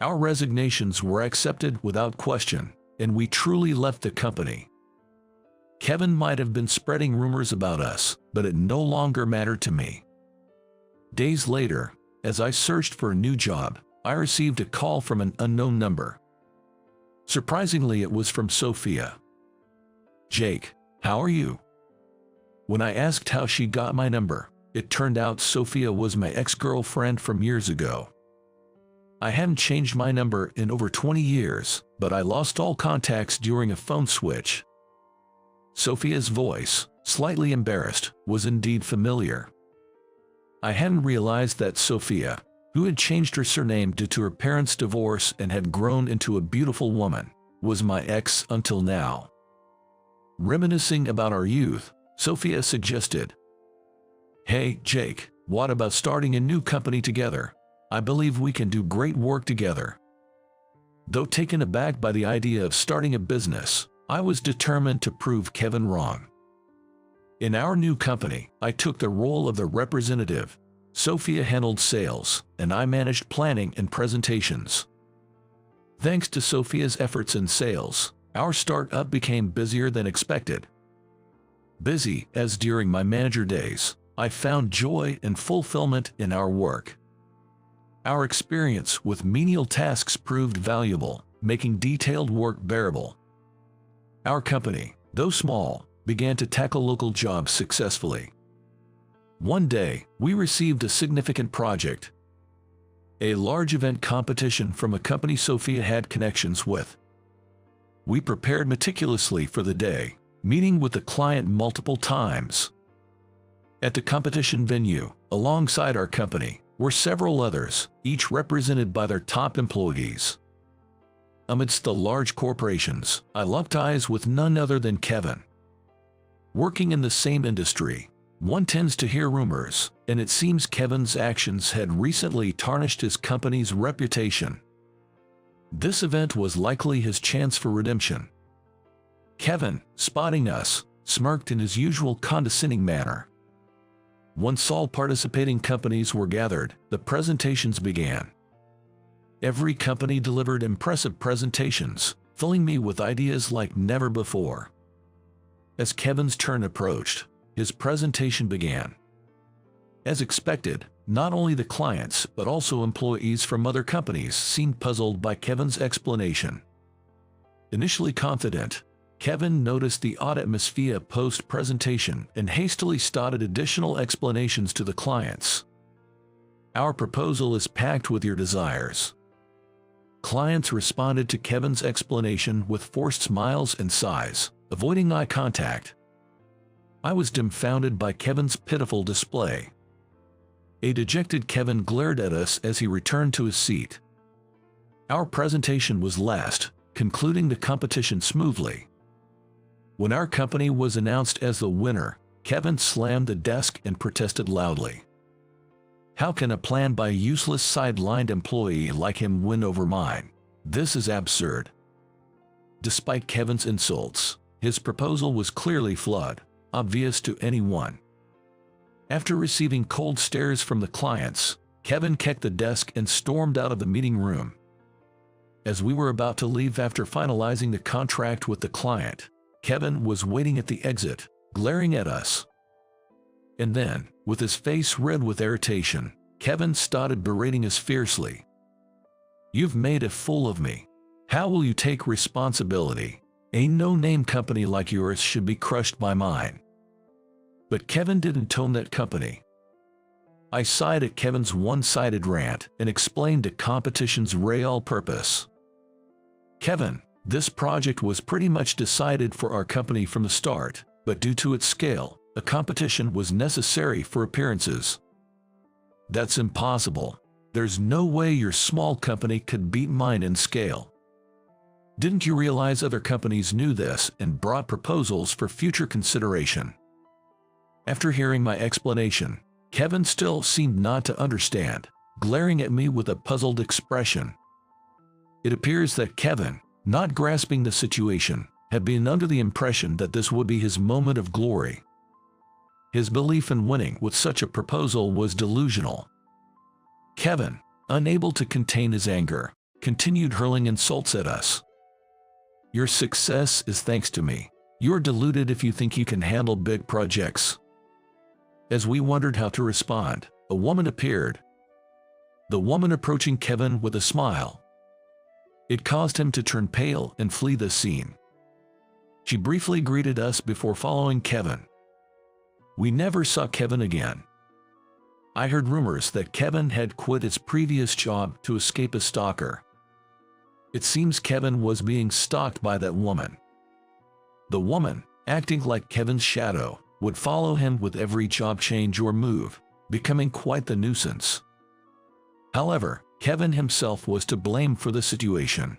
Our resignations were accepted without question, and we truly left the company. Kevin might have been spreading rumors about us, but it no longer mattered to me. Days later, as I searched for a new job, I received a call from an unknown number. Surprisingly, it was from Sophia. "Jake, how are you?" When I asked how she got my number, it turned out Sophia was my ex-girlfriend from years ago. I hadn't changed my number in over 20 years, but I lost all contacts during a phone switch. Sophia's voice, slightly embarrassed, was indeed familiar. I hadn't realized that Sophia, who had changed her surname due to her parents' divorce and had grown into a beautiful woman, was my ex until now. Reminiscing about our youth, Sophia suggested, "Hey, Jake, what about starting a new company together? I believe we can do great work together." Though taken aback by the idea of starting a business, I was determined to prove Kevin wrong. In our new company, I took the role of the representative. Sophia handled sales, and I managed planning and presentations. Thanks to Sophia's efforts in sales, our startup became busier than expected. Busy, as during my manager days, I found joy and fulfillment in our work. Our experience with menial tasks proved valuable, making detailed work bearable. Our company, though small, began to tackle local jobs successfully. One day, we received a significant project, a large event competition from a company Sophia had connections with. We prepared meticulously for the day, meeting with the client multiple times. At the competition venue, alongside our company, were several others, each represented by their top employees. Amidst the large corporations, I locked eyes with none other than Kevin. Working in the same industry, one tends to hear rumors, and it seems Kevin's actions had recently tarnished his company's reputation. This event was likely his chance for redemption. Kevin, spotting us, smirked in his usual condescending manner. Once all participating companies were gathered, the presentations began. Every company delivered impressive presentations, filling me with ideas like never before. As Kevin's turn approached, his presentation began. As expected, not only the clients but also employees from other companies seemed puzzled by Kevin's explanation. Initially confident, Kevin noticed the odd atmosphere post-presentation and hastily started additional explanations to the clients. "Our proposal is packed with your desires." Clients responded to Kevin's explanation with forced smiles and sighs, avoiding eye contact. I was dumbfounded by Kevin's pitiful display. A dejected Kevin glared at us as he returned to his seat. Our presentation was last, concluding the competition smoothly. When our company was announced as the winner, Kevin slammed the desk and protested loudly. "How can a plan by a useless sidelined employee like him win over mine? This is absurd." Despite Kevin's insults, his proposal was clearly flawed, obvious to anyone. After receiving cold stares from the clients, Kevin kicked the desk and stormed out of the meeting room. As we were about to leave after finalizing the contract with the client, Kevin was waiting at the exit, glaring at us. And then, with his face red with irritation, Kevin started berating us fiercely. "You've made a fool of me. How will you take responsibility? A no-name company like yours should be crushed by mine." But Kevin didn't tone that company. I sighed at Kevin's one-sided rant and explained the competition's real purpose. "Kevin, this project was pretty much decided for our company from the start, but due to its scale, a competition was necessary for appearances. That's impossible. There's no way your small company could beat mine in scale. Didn't you realize other companies knew this and brought proposals for future consideration?" After hearing my explanation, Kevin still seemed not to understand, glaring at me with a puzzled expression. It appears that Kevin, not grasping the situation, had been under the impression that this would be his moment of glory. His belief in winning with such a proposal was delusional. Kevin, unable to contain his anger, continued hurling insults at us. "Your success is thanks to me. You're deluded if you think you can handle big projects." As we wondered how to respond, a woman appeared. The woman approaching Kevin with a smile. It caused him to turn pale and flee the scene. She briefly greeted us before following Kevin. We never saw Kevin again. I heard rumors that Kevin had quit his previous job to escape a stalker. It seems Kevin was being stalked by that woman. The woman, acting like Kevin's shadow, would follow him with every job change or move, becoming quite the nuisance. However, Kevin himself was to blame for the situation.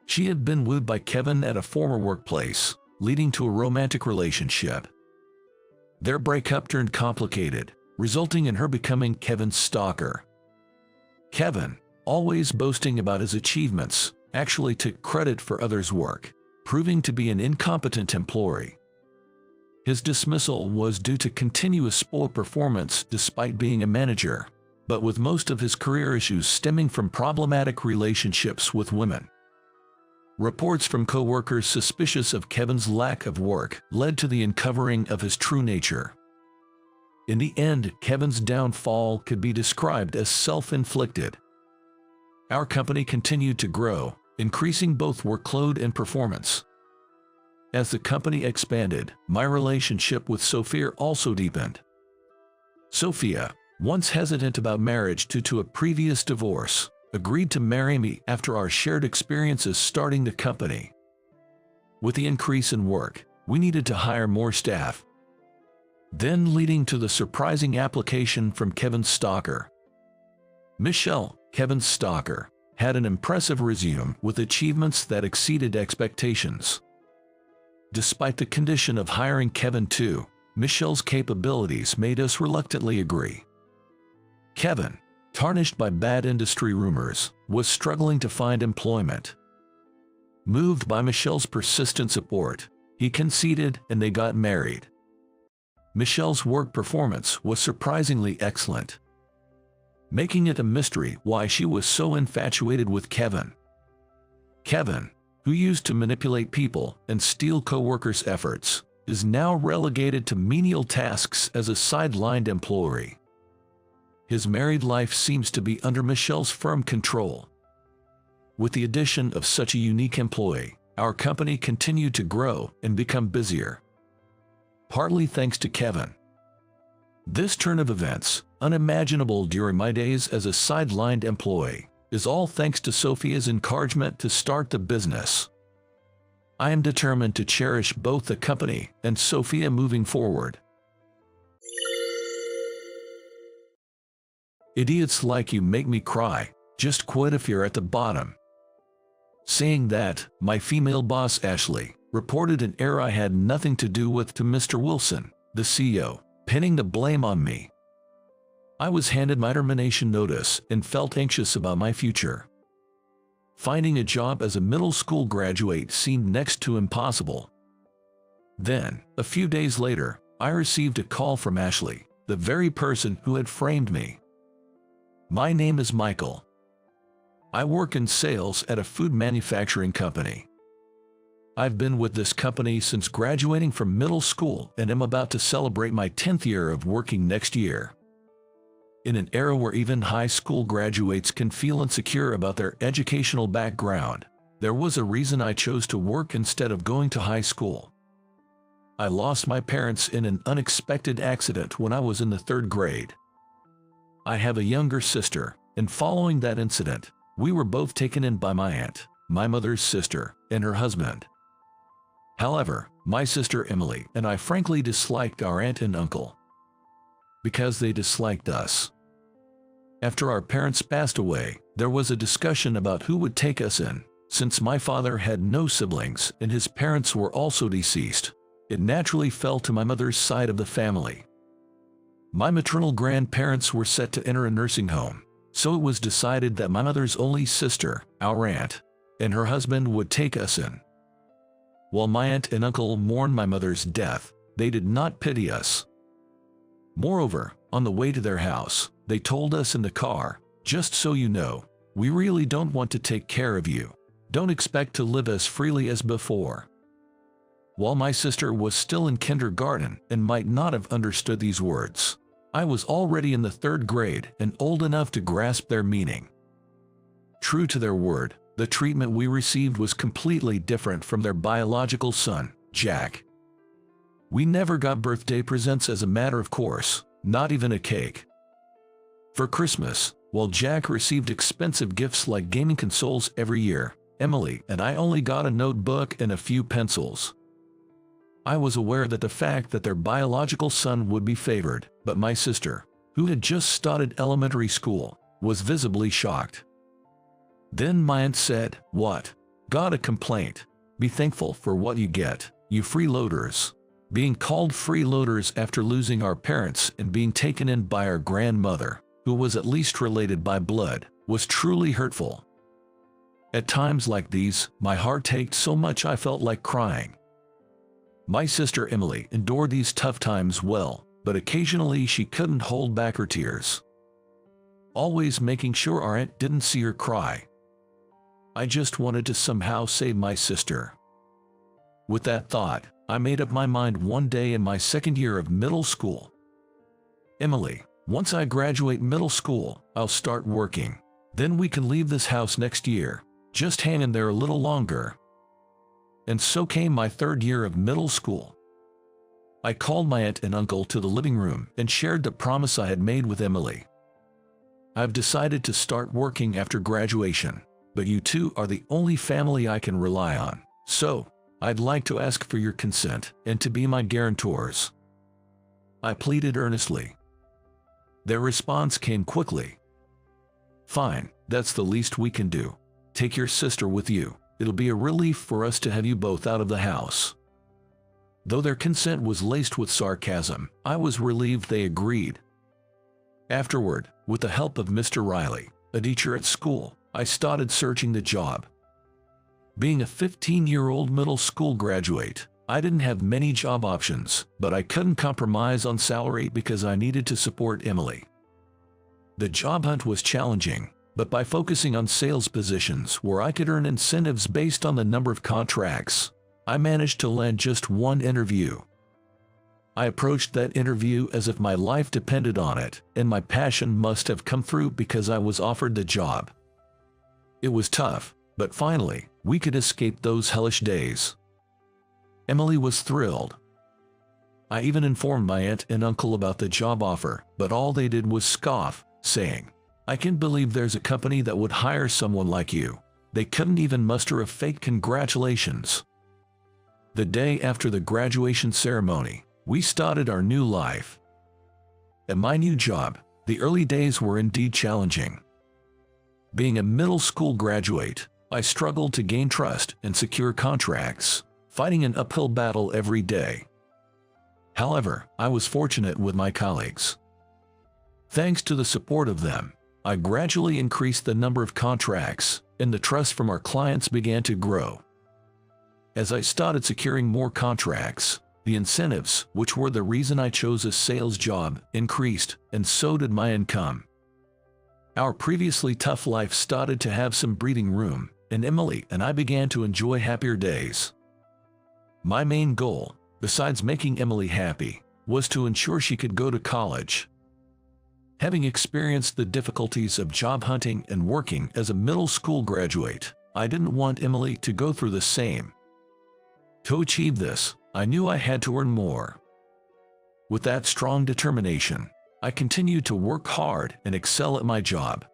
She had been wooed by Kevin at a former workplace, leading to a romantic relationship. Their breakup turned complicated, resulting in her becoming Kevin's stalker. Kevin, always boasting about his achievements, actually took credit for others' work, proving to be an incompetent employee. His dismissal was due to continuous poor performance despite being a manager, but with most of his career issues stemming from problematic relationships with women. Reports from co-workers suspicious of Kevin's lack of work led to the uncovering of his true nature. In the end, Kevin's downfall could be described as self-inflicted. Our company continued to grow, increasing both workload and performance. As the company expanded, my relationship with Sophia also deepened. Sophia, once hesitant about marriage due to a previous divorce, agreed to marry me after our shared experiences starting the company. With the increase in work, we needed to hire more staff. Then leading to the surprising application from Kevin's stalker. Michelle, Kevin's stalker, had an impressive resume with achievements that exceeded expectations. Despite the condition of hiring Kevin too, Michelle's capabilities made us reluctantly agree. Kevin, tarnished by bad industry rumors, was struggling to find employment. Moved by Michelle's persistent support, he conceded and they got married. Michelle's work performance was surprisingly excellent, making it a mystery why she was so infatuated with Kevin. Kevin, who used to manipulate people and steal co-workers' efforts, is now relegated to menial tasks as a sidelined employee. His married life seems to be under Michelle's firm control. With the addition of such a unique employee, our company continued to grow and become busier. Partly thanks to Kevin. This turn of events, unimaginable during my days as a sidelined employee, is all thanks to Sophia's encouragement to start the business. I am determined to cherish both the company and Sophia moving forward. Idiots like you make me cry. Just quit if you're at the bottom. Saying that, my female boss Ashley reported an error I had nothing to do with to Mr. Wilson, the CEO, pinning the blame on me. I was handed my termination notice and felt anxious about my future. Finding a job as a middle school graduate seemed next to impossible. Then, a few days later, I received a call from Ashley, the very person who had framed me. "My name is Michael. I work in sales at a food manufacturing company. I've been with this company since graduating from middle school and am about to celebrate my 10th year of working next year. In an era where even high school graduates can feel insecure about their educational background, there was a reason I chose to work instead of going to high school. I lost my parents in an unexpected accident when I was in the 3rd grade. I have a younger sister, and following that incident, we were both taken in by my aunt, my mother's sister, and her husband. However, my sister Emily and I frankly disliked our aunt and uncle because they disliked us. After our parents passed away, there was a discussion about who would take us in. Since my father had no siblings and his parents were also deceased, it naturally fell to my mother's side of the family. My maternal grandparents were set to enter a nursing home, so it was decided that my mother's only sister, our aunt, and her husband would take us in. While my aunt and uncle mourned my mother's death, they did not pity us. Moreover, on the way to their house, they told us in the car, "Just so you know, we really don't want to take care of you. Don't expect to live as freely as before." While my sister was still in kindergarten and might not have understood these words, I was already in the 3rd grade and old enough to grasp their meaning. True to their word, the treatment we received was completely different from their biological son, Jack. We never got birthday presents as a matter of course, not even a cake. For Christmas, while Jack received expensive gifts like gaming consoles every year, Emily and I only got a notebook and a few pencils. I was aware that the fact that their biological son would be favored, but my sister, who had just started elementary school, was visibly shocked. Then my aunt said, "What? Got a complaint? Be thankful for what you get, you freeloaders." Being called freeloaders after losing our parents and being taken in by our grandmother, who was at least related by blood, was truly hurtful. At times like these, my heart ached so much I felt like crying. My sister Emily endured these tough times well, but occasionally she couldn't hold back her tears, always making sure our aunt didn't see her cry. I just wanted to somehow save my sister. With that thought, I made up my mind one day in my 2nd year of middle school. "Emily, once I graduate middle school, I'll start working. Then we can leave this house next year. Just hang in there a little longer." And so came my 3rd year of middle school. I called my aunt and uncle to the living room and shared the promise I had made with Emily. "I've decided to start working after graduation, but you two are the only family I can rely on, so I'd like to ask for your consent and to be my guarantors," I pleaded earnestly. Their response came quickly. "Fine, that's the least we can do. Take your sister with you. It'll be a relief for us to have you both out of the house." Though their consent was laced with sarcasm, I was relieved they agreed. Afterward, with the help of Mr. Riley, a teacher at school, I started searching the job. Being a 15-year-old middle school graduate, I didn't have many job options, but I couldn't compromise on salary because I needed to support Emily. The job hunt was challenging, but by focusing on sales positions where I could earn incentives based on the number of contracts, I managed to land just one interview. I approached that interview as if my life depended on it, and my passion must have come through because I was offered the job. It was tough, but finally, we could escape those hellish days. Emily was thrilled. I even informed my aunt and uncle about the job offer, but all they did was scoff, saying, "I can't believe there's a company that would hire someone like you." They couldn't even muster a fake congratulations. The day after the graduation ceremony, we started our new life. At my new job, the early days were indeed challenging. Being a middle school graduate, I struggled to gain trust and secure contracts, fighting an uphill battle every day. However, I was fortunate with my colleagues. Thanks to the support of them, I gradually increased the number of contracts, and the trust from our clients began to grow. As I started securing more contracts, the incentives, which were the reason I chose a sales job, increased, and so did my income. Our previously tough life started to have some breathing room, and Emily and I began to enjoy happier days. My main goal, besides making Emily happy, was to ensure she could go to college. Having experienced the difficulties of job hunting and working as a middle school graduate, I didn't want Emily to go through the same. To achieve this, I knew I had to earn more. With that strong determination, I continued to work hard and excel at my job.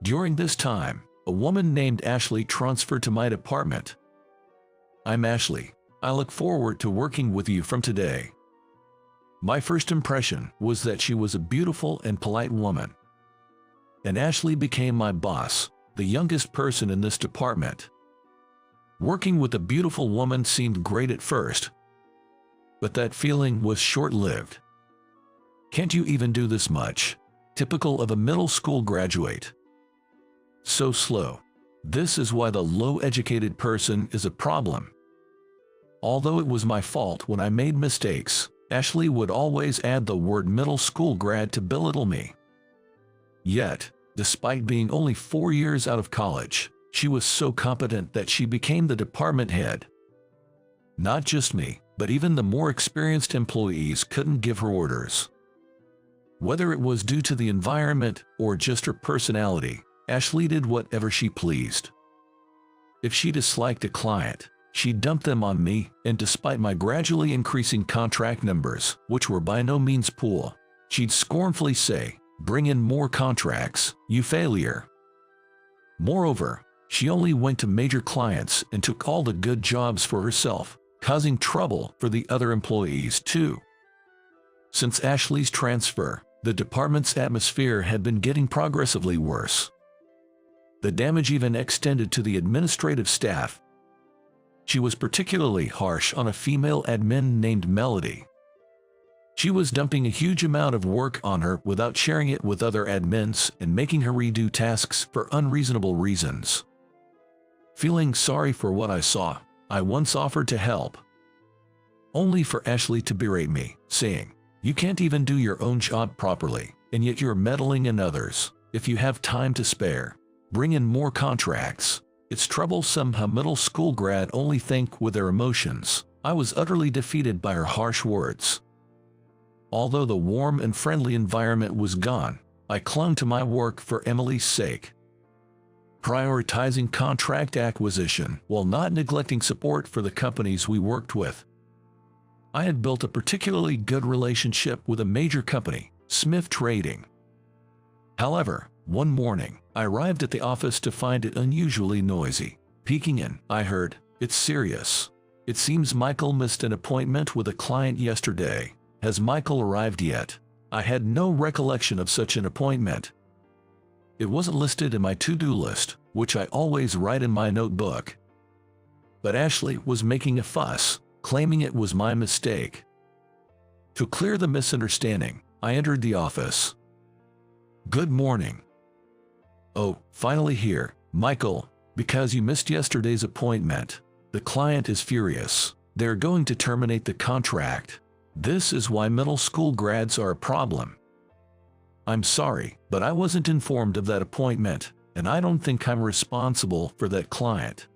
During this time, a woman named Ashley transferred to my department. "I'm Ashley. I look forward to working with you from today." My first impression was that she was a beautiful and polite woman. And Ashley became my boss, the youngest person in this department. Working with a beautiful woman seemed great at first, but that feeling was short-lived. "Can't you even do this much?" Typical of a middle school graduate. So slow. This is why the low-educated person is a problem. Although it was my fault when I made mistakes, Ashley would always add the word middle school grad to belittle me. Yet, despite being only 4 years out of college, she was so competent that she became the department head. Not just me, but even the more experienced employees couldn't give her orders. Whether it was due to the environment or just her personality, Ashley did whatever she pleased. If she disliked a client, she dumped them on me, and despite my gradually increasing contract numbers, which were by no means poor, she'd scornfully say, "Bring in more contracts, you failure." Moreover, she only went to major clients and took all the good jobs for herself, causing trouble for the other employees too. Since Ashley's transfer, the department's atmosphere had been getting progressively worse. The damage even extended to the administrative staff. She was particularly harsh on a female admin named Melody. She was dumping a huge amount of work on her without sharing it with other admins and making her redo tasks for unreasonable reasons. Feeling sorry for what I saw, I once offered to help, only for Ashley to berate me, saying, "You can't even do your own job properly, and yet you're meddling in others. If you have time to spare, bring in more contracts." It's troublesome how middle school grad only think with their emotions. I was utterly defeated by her harsh words. Although the warm and friendly environment was gone, I clung to my work for Emily's sake, prioritizing contract acquisition while not neglecting support for the companies we worked with. I had built a particularly good relationship with a major company, Smith Trading. However, one morning, I arrived at the office to find it unusually noisy. Peeking in, I heard, "It's serious. It seems Michael missed an appointment with a client yesterday. Has Michael arrived yet?" I had no recollection of such an appointment. It wasn't listed in my to-do list, which I always write in my notebook. But Ashley was making a fuss, claiming it was my mistake. To clear the misunderstanding, I entered the office. "Good morning." "Oh, finally here, Michael, because you missed yesterday's appointment. The client is furious. They're going to terminate the contract. This is why middle school grads are a problem." "I'm sorry, but I wasn't informed of that appointment, and I don't think I'm responsible for that client."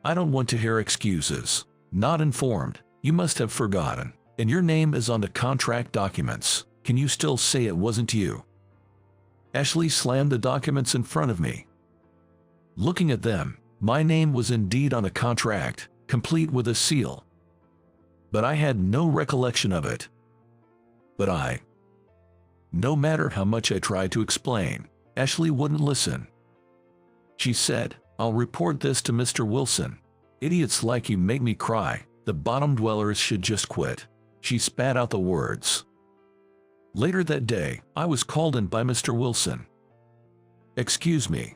"I don't want to hear excuses. Not informed, you must have forgotten, and your name is on the contract documents. Can you still say it wasn't you?" Ashley slammed the documents in front of me. Looking at them, my name was indeed on a contract, complete with a seal. But I had no recollection of it. No matter how much I tried to explain, Ashley wouldn't listen. She said, "I'll report this to Mr. Wilson. Idiots like you make me cry. The bottom dwellers should just quit." She spat out the words. Later that day, I was called in by Mr. Wilson. "Excuse me."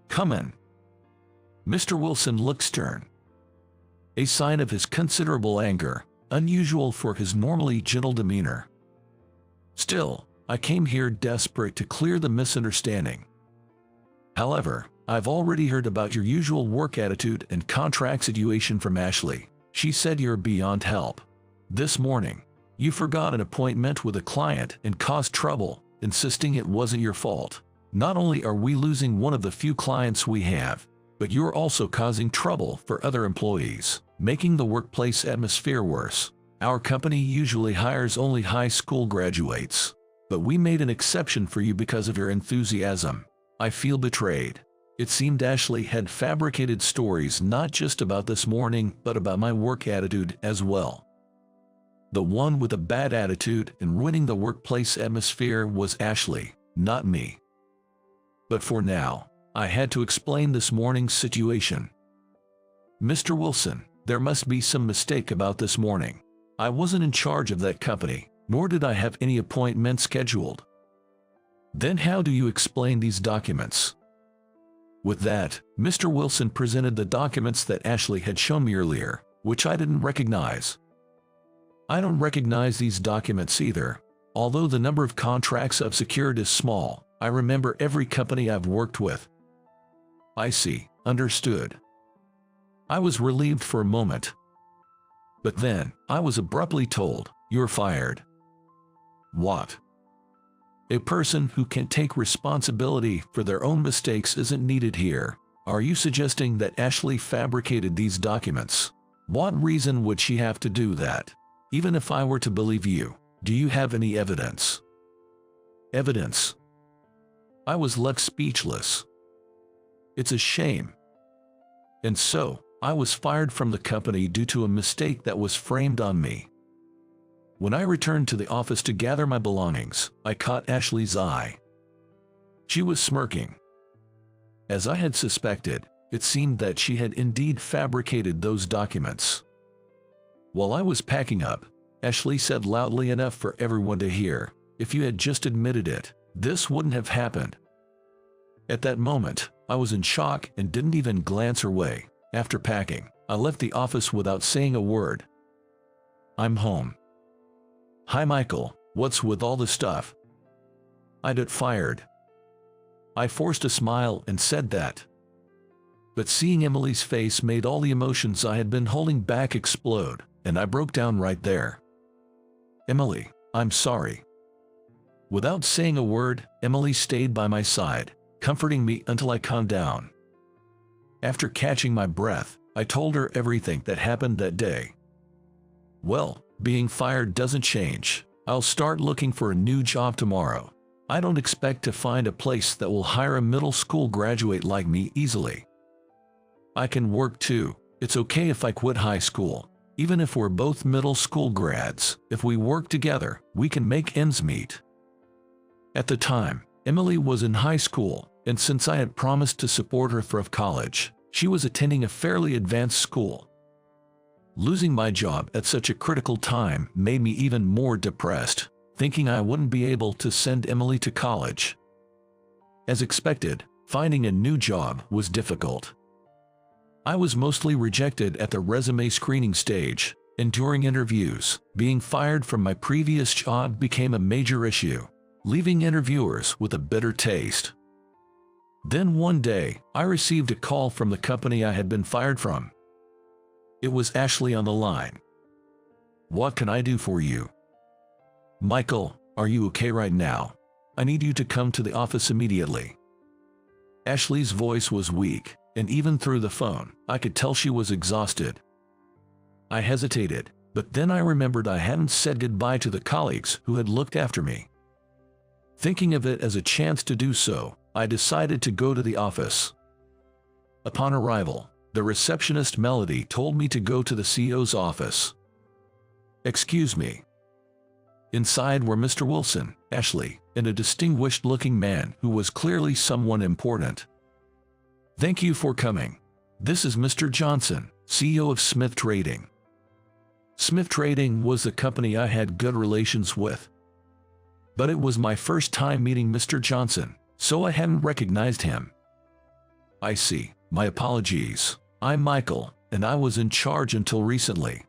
"Come in." Mr. Wilson looked stern, a sign of his considerable anger, unusual for his normally gentle demeanor. "Still, I came here desperate to clear the misunderstanding. However, I've already heard about your usual work attitude and contract situation from Ashley. She said you're beyond help. This morning, you forgot an appointment with a client and caused trouble, insisting it wasn't your fault. Not only are we losing one of the few clients we have, but you're also causing trouble for other employees, making the workplace atmosphere worse. Our company usually hires only high school graduates, but we made an exception for you because of your enthusiasm. I feel betrayed." It seemed Ashley had fabricated stories not just about this morning, but about my work attitude as well. The one with a bad attitude and ruining the workplace atmosphere was Ashley, not me. But for now, I had to explain this morning's situation. "Mr. Wilson, there must be some mistake about this morning. I wasn't in charge of that company, nor did I have any appointment scheduled." "Then how do you explain these documents?" With that, Mr. Wilson presented the documents that Ashley had shown me earlier, which I didn't recognize. "I don't recognize these documents either. Although the number of contracts I've secured is small, I remember every company I've worked with." "I see, understood." I was relieved for a moment. But then, I was abruptly told, "You're fired." What? A person who can take responsibility for their own mistakes isn't needed here. Are you suggesting that Ashley fabricated these documents? What reason would she have to do that? Even if I were to believe you, do you have any evidence? Evidence? I was left speechless. It's a shame. And so, I was fired from the company due to a mistake that was framed on me. When I returned to the office to gather my belongings, I caught Ashley's eye. She was smirking. As I had suspected, it seemed that she had indeed fabricated those documents. While I was packing up, Ashley said loudly enough for everyone to hear, "If you had just admitted it, this wouldn't have happened." At that moment, I was in shock and didn't even glance her way. After packing, I left the office without saying a word. "I'm home." "Hi Michael, what's with all the stuff?" "I'd get fired." I forced a smile and said that. But seeing Emily's face made all the emotions I had been holding back explode, and I broke down right there. "Emily, I'm sorry." Without saying a word, Emily stayed by my side, comforting me until I calmed down. After catching my breath, I told her everything that happened that day. "Well, being fired doesn't change. I'll start looking for a new job tomorrow. I don't expect to find a place that will hire a middle school graduate like me easily. I can work too. It's okay if I quit high school. Even if we're both middle school grads, if we work together, we can make ends meet." At the time, Emily was in high school, and since I had promised to support her through college, she was attending a fairly advanced school. Losing my job at such a critical time made me even more depressed, thinking I wouldn't be able to send Emily to college. As expected, finding a new job was difficult. I was mostly rejected at the resume screening stage, and during interviews, being fired from my previous job became a major issue, leaving interviewers with a bitter taste. Then one day, I received a call from the company I had been fired from. It was Ashley on the line. "What can I do for you?" "Michael, are you okay right now? I need you to come to the office immediately." Ashley's voice was weak, and even through the phone, I could tell she was exhausted. I hesitated, but then I remembered I hadn't said goodbye to the colleagues who had looked after me. Thinking of it as a chance to do so, I decided to go to the office. Upon arrival, the receptionist Melody told me to go to the CEO's office. "Excuse me." Inside were Mr. Wilson, Ashley, and a distinguished-looking man who was clearly someone important. "Thank you for coming. This is Mr. Johnson, CEO of Smith Trading." Smith Trading was the company I had good relations with. But it was my first time meeting Mr. Johnson, so I hadn't recognized him. "I see. My apologies. I'm Michael, and I was in charge until recently.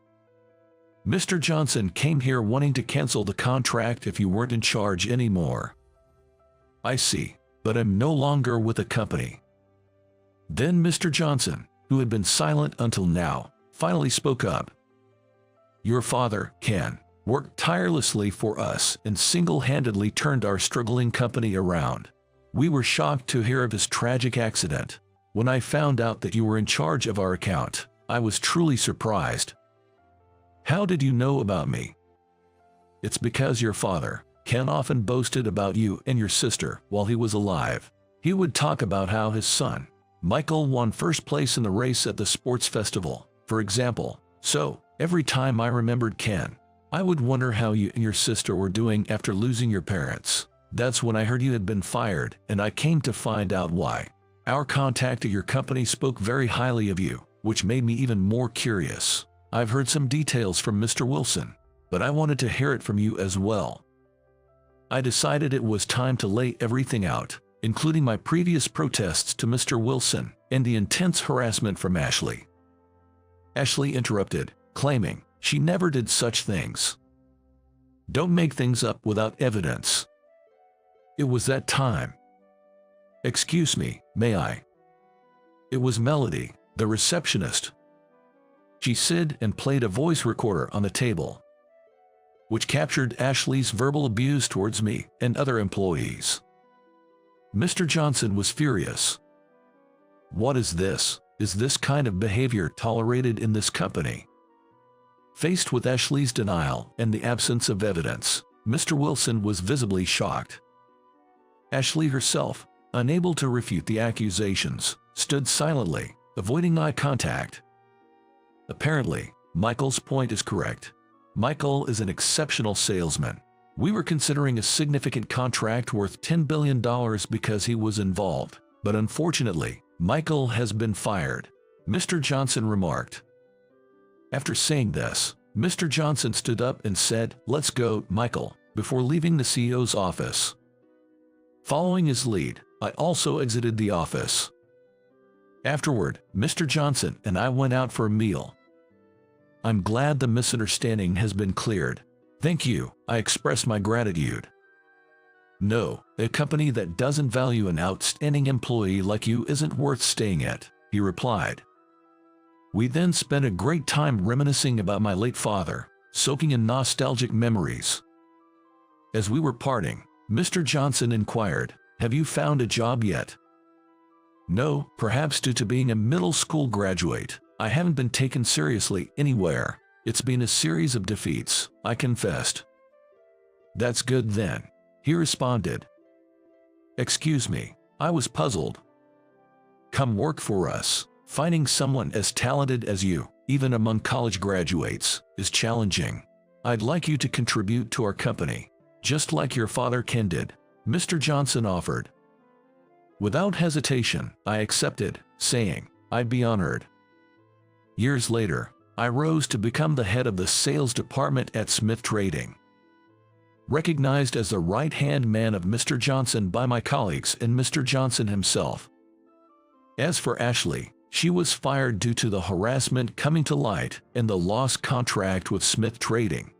Mr. Johnson came here wanting to cancel the contract if you weren't in charge anymore." "I see, but I'm no longer with the company." Then Mr. Johnson, who had been silent until now, finally spoke up. "Your father, Ken, worked tirelessly for us and single-handedly turned our struggling company around. We were shocked to hear of his tragic accident. When I found out that you were in charge of our account, I was truly surprised. How did you know about me? It's because your father, Ken, often boasted about you and your sister while he was alive. He would talk about how his son, Michael, won first place in the race at the sports festival, for example. So, every time I remembered Ken, I would wonder how you and your sister were doing after losing your parents. That's when I heard you had been fired, and I came to find out why. Our contact at your company spoke very highly of you, which made me even more curious. I've heard some details from Mr. Wilson, but I wanted to hear it from you as well. I decided it was time to lay everything out, including my previous protests to Mr. Wilson and the intense harassment from Ashley. Ashley interrupted, claiming she never did such things. Don't make things up without evidence. It was that time. Excuse me, may I? It was Melody, the receptionist. She said and played a voice recorder on the table, which captured Ashley's verbal abuse towards me and other employees. Mr. Johnson was furious. What is this? Is this kind of behavior tolerated in this company? Faced with Ashley's denial and the absence of evidence, Mr. Wilson was visibly shocked. Ashley herself, unable to refute the accusations, stood silently, avoiding eye contact. Apparently, Michael's point is correct. Michael is an exceptional salesman. We were considering a significant contract worth $10 billion because he was involved, but unfortunately, Michael has been fired, Mr. Johnson remarked. After saying this, Mr. Johnson stood up and said, "Let's go, Michael," before leaving the CEO's office. Following his lead, I also exited the office. Afterward, Mr. Johnson and I went out for a meal. I'm glad the misunderstanding has been cleared. Thank you, I express my gratitude. No, a company that doesn't value an outstanding employee like you isn't worth staying at, he replied. We then spent a great time reminiscing about my late father, soaking in nostalgic memories. As we were parting, Mr. Johnson inquired, "Have you found a job yet?" No, perhaps due to being a middle school graduate, I haven't been taken seriously anywhere. It's been a series of defeats, I confessed. That's good then, he responded. Excuse me, I was puzzled. Come work for us. Finding someone as talented as you, even among college graduates, is challenging. I'd like you to contribute to our company, just like your father Ken did, Mr. Johnson offered. Without hesitation, I accepted, saying, I'd be honored. Years later, I rose to become the head of the sales department at Smith Trading. Recognized as the right-hand man of Mr. Johnson by my colleagues and Mr. Johnson himself. As for Ashley, she was fired due to the harassment coming to light and the lost contract with Smith Trading.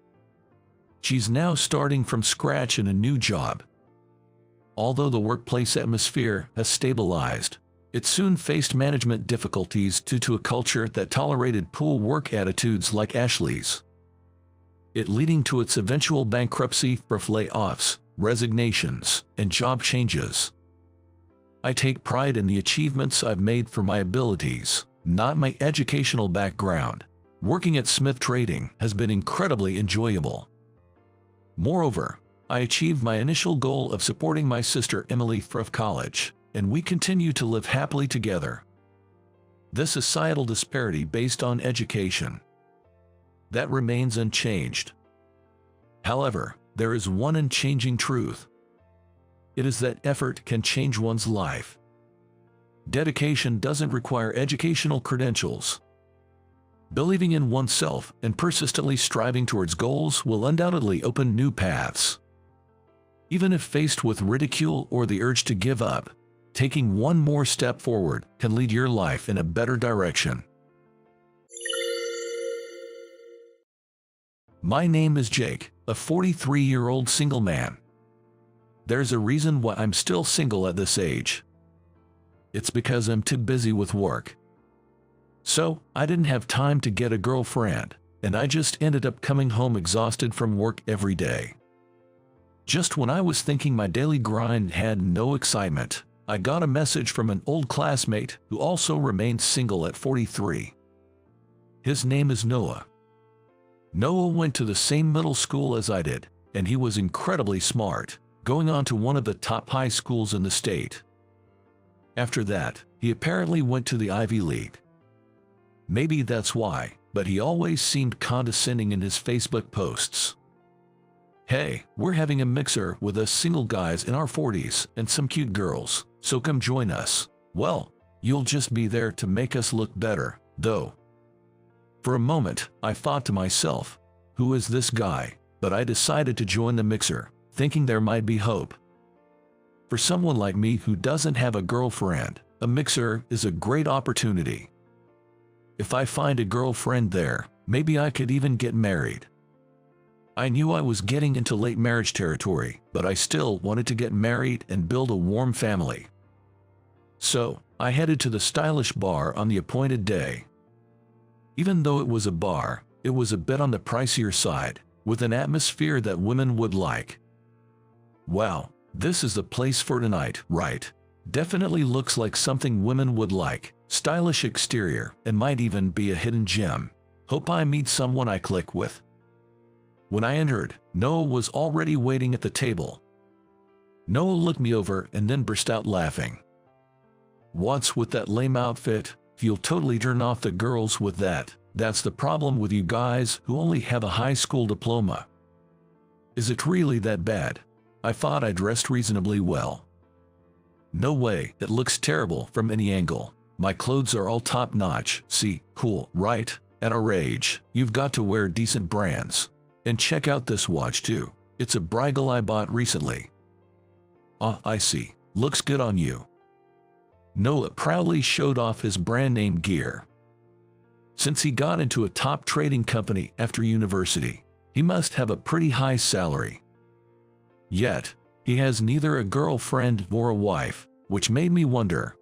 She's now starting from scratch in a new job. Although the workplace atmosphere has stabilized, it soon faced management difficulties due to a culture that tolerated poor work attitudes like Ashley's. It leading to its eventual bankruptcy for layoffs, resignations, and job changes. I take pride in the achievements I've made for my abilities, not my educational background. Working at Smith Trading has been incredibly enjoyable. Moreover, I achieved my initial goal of supporting my sister Emily through college, and we continue to live happily together. This societal disparity based on education, that remains unchanged. However, there is one unchanging truth. It is that effort can change one's life. Dedication doesn't require educational credentials. Believing in oneself and persistently striving towards goals will undoubtedly open new paths. Even if faced with ridicule or the urge to give up, taking one more step forward can lead your life in a better direction. My name is Jake, a 43-year-old single man. There's a reason why I'm still single at this age. It's because I'm too busy with work. So, I didn't have time to get a girlfriend. and I just ended up coming home exhausted from work every day. Just when I was thinking my daily grind had no excitement, I got a message from an old classmate who also remained single at 43. His name is Noah. Noah went to the same middle school as I did, and he was incredibly smart, going on to one of the top high schools in the state. After that, he apparently went to the Ivy League. Maybe that's why, but he always seemed condescending in his Facebook posts. Hey, we're having a mixer with us single guys in our 40s and some cute girls, so come join us. Well, you'll just be there to make us look better, though. For a moment, I thought to myself, who is this guy? But I decided to join the mixer, thinking there might be hope. For someone like me who doesn't have a girlfriend, a mixer is a great opportunity. If I find a girlfriend there, maybe I could even get married. I knew I was getting into late marriage territory, but I still wanted to get married and build a warm family. So, I headed to the stylish bar on the appointed day. Even though it was a bar, it was a bit on the pricier side, with an atmosphere that women would like. Wow, this is the place for tonight, right? Definitely looks like something women would like. Stylish exterior, and might even be a hidden gem. Hope I meet someone I click with. When I entered, Noah was already waiting at the table. Noah looked me over and then burst out laughing. What's with that lame outfit? You'll totally turn off the girls with that. That's the problem with you guys who only have a high school diploma. Is it really that bad? I thought I dressed reasonably well. No way, it looks terrible from any angle. My clothes are all top-notch. See, cool, right? At our age, you've got to wear decent brands. And check out this watch too. It's a Bruegel I bought recently. Ah, I see. Looks good on you. Noah proudly showed off his brand name gear. Since he got into a top trading company after university, he must have a pretty high salary. Yet, he has neither a girlfriend nor a wife, which made me wonder.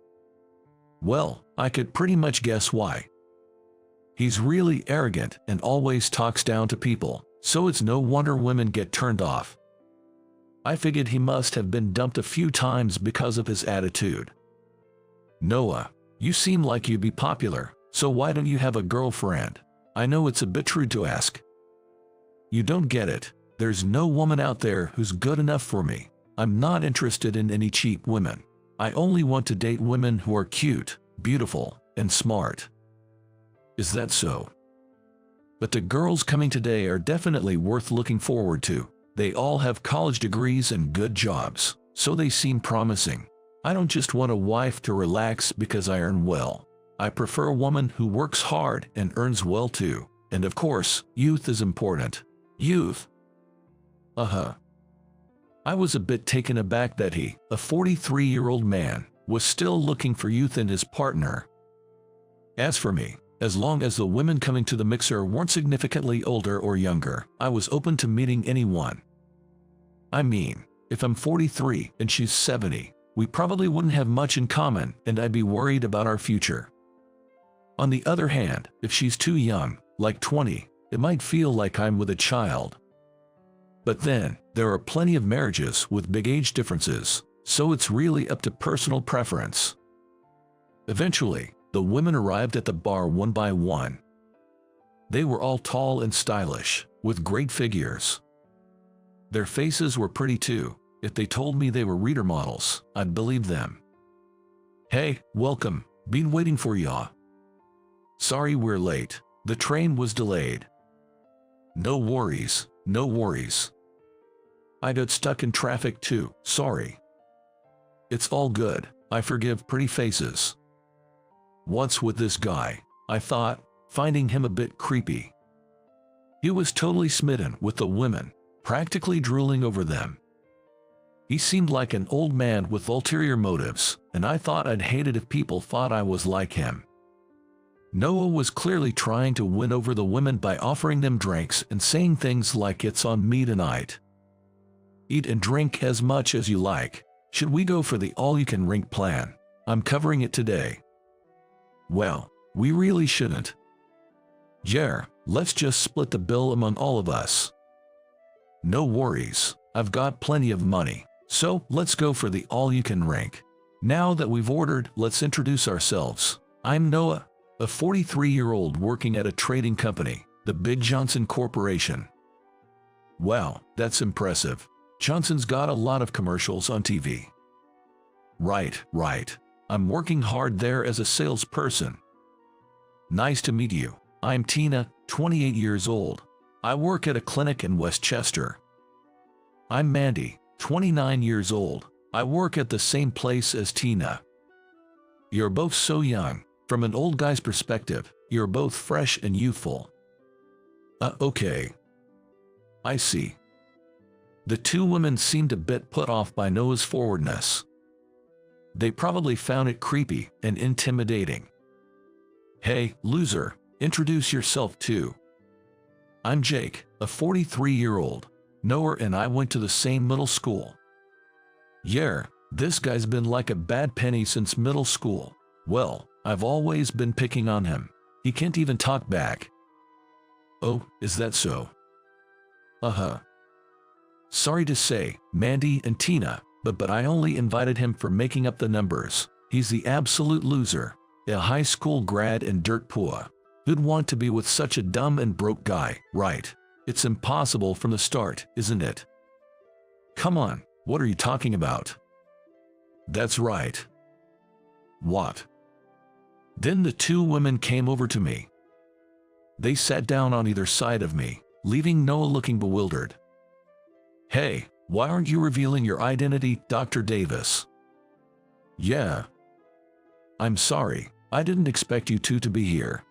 Well, I could pretty much guess why. He's really arrogant and always talks down to people, so it's no wonder women get turned off. I figured he must have been dumped a few times because of his attitude. Noah, you seem like you'd be popular, so why don't you have a girlfriend? I know it's a bit rude to ask. You don't get it. There's no woman out there who's good enough for me. I'm not interested in any cheap women. I only want to date women who are cute, beautiful, and smart. Is that so? But the girls coming today are definitely worth looking forward to. They all have college degrees and good jobs, so they seem promising. I don't just want a wife to relax because I earn well. I prefer a woman who works hard and earns well too. And of course, youth is important. Youth. I was a bit taken aback that he, a 43-year-old man, was still looking for youth in his partner. As for me, as long as the women coming to the mixer weren't significantly older or younger, I was open to meeting anyone. I mean, if I'm 43 and she's 70, we probably wouldn't have much in common and I'd be worried about our future. On the other hand, if she's too young, like 20, it might feel like I'm with a child. But then, there are plenty of marriages with big age differences, so it's really up to personal preference. Eventually, the women arrived at the bar one by one. They were all tall and stylish, with great figures. Their faces were pretty too. If they told me they were reader models, I'd believe them. Hey, welcome. Been waiting for ya. Sorry we're late. The train was delayed. No worries, no worries. I got stuck in traffic too, sorry. It's all good, I forgive pretty faces. What's with this guy? I thought, finding him a bit creepy. He was totally smitten with the women, practically drooling over them. He seemed like an old man with ulterior motives, and I thought I'd hate it if people thought I was like him. Noah was clearly trying to win over the women by offering them drinks and saying things like it's on me tonight. Eat and drink as much as you like. Should we go for the all-you-can-drink plan? I'm covering it today. Well, we really shouldn't. Yeah, Let's just split the bill among all of us. No worries, I've got plenty of money. So, let's go for the all-you-can-drink. Now that we've ordered, let's introduce ourselves. I'm Noah, a 43-year-old working at a trading company, the Big Johnson Corporation. Wow, that's impressive. Johnson's got a lot of commercials on TV. Right. I'm working hard there as a salesperson. Nice to meet you. I'm Tina, 28 years old. I work at a clinic in Westchester. I'm Mandy, 29 years old. I work at the same place as Tina. You're both so young. From an old guy's perspective, you're both fresh and youthful. Okay. I see. The two women seemed a bit put off by Noah's forwardness. They probably found it creepy and intimidating. Hey, loser, introduce yourself too. I'm Jake, a 43-year-old. Noah and I went to the same middle school. Yeah, this guy's been like a bad penny since middle school. Well, I've always been picking on him. He can't even talk back. Oh, is that so? Sorry to say, Mandy and Tina, but I only invited him for making up the numbers. He's the absolute loser. A high school grad and dirt poor. Who'd want to be with such a dumb and broke guy, right? It's impossible from the start, isn't it? Come on, what are you talking about? That's right. What? Then the two women came over to me. They sat down on either side of me, leaving Noah looking bewildered. Hey, why aren't you revealing your identity, Dr. Davis? Yeah. I'm sorry, I didn't expect you two to be here.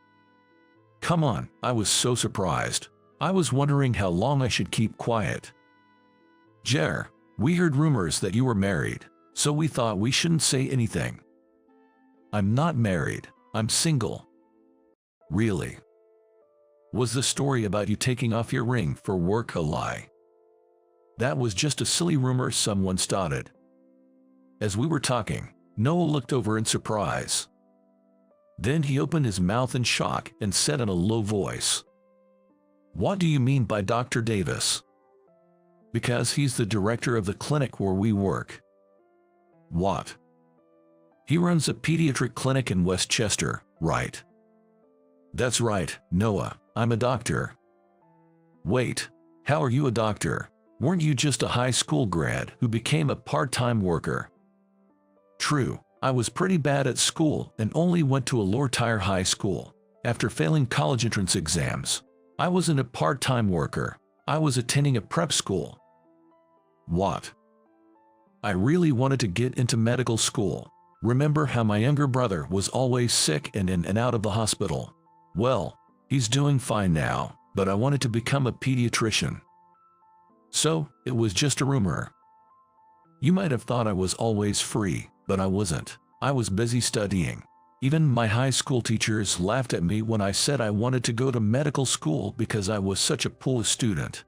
Come on, I was so surprised. I was wondering how long I should keep quiet. Jer, we heard rumors that you were married, so we thought we shouldn't say anything. I'm not married, I'm single. Really? Was the story about you taking off your ring for work a lie? That was just a silly rumor someone started. As we were talking, Noah looked over in surprise. Then he opened his mouth in shock and said in a low voice, "What do you mean by Dr. Davis?" Because he's the director of the clinic where we work. What? He runs a pediatric clinic in Westchester, right? That's right, Noah, I'm a doctor. Wait, how are you a doctor? Weren't you just a high school grad who became a part-time worker? True, I was pretty bad at school and only went to a lower-tier high school. After failing college entrance exams, I wasn't a part-time worker. I was attending a prep school. What? I really wanted to get into medical school. Remember how my younger brother was always sick and in and out of the hospital? Well, he's doing fine now, but I wanted to become a pediatrician. So, it was just a rumor. You might have thought I was always free, but I wasn't. I was busy studying. Even my high school teachers laughed at me when I said I wanted to go to medical school because I was such a poor student.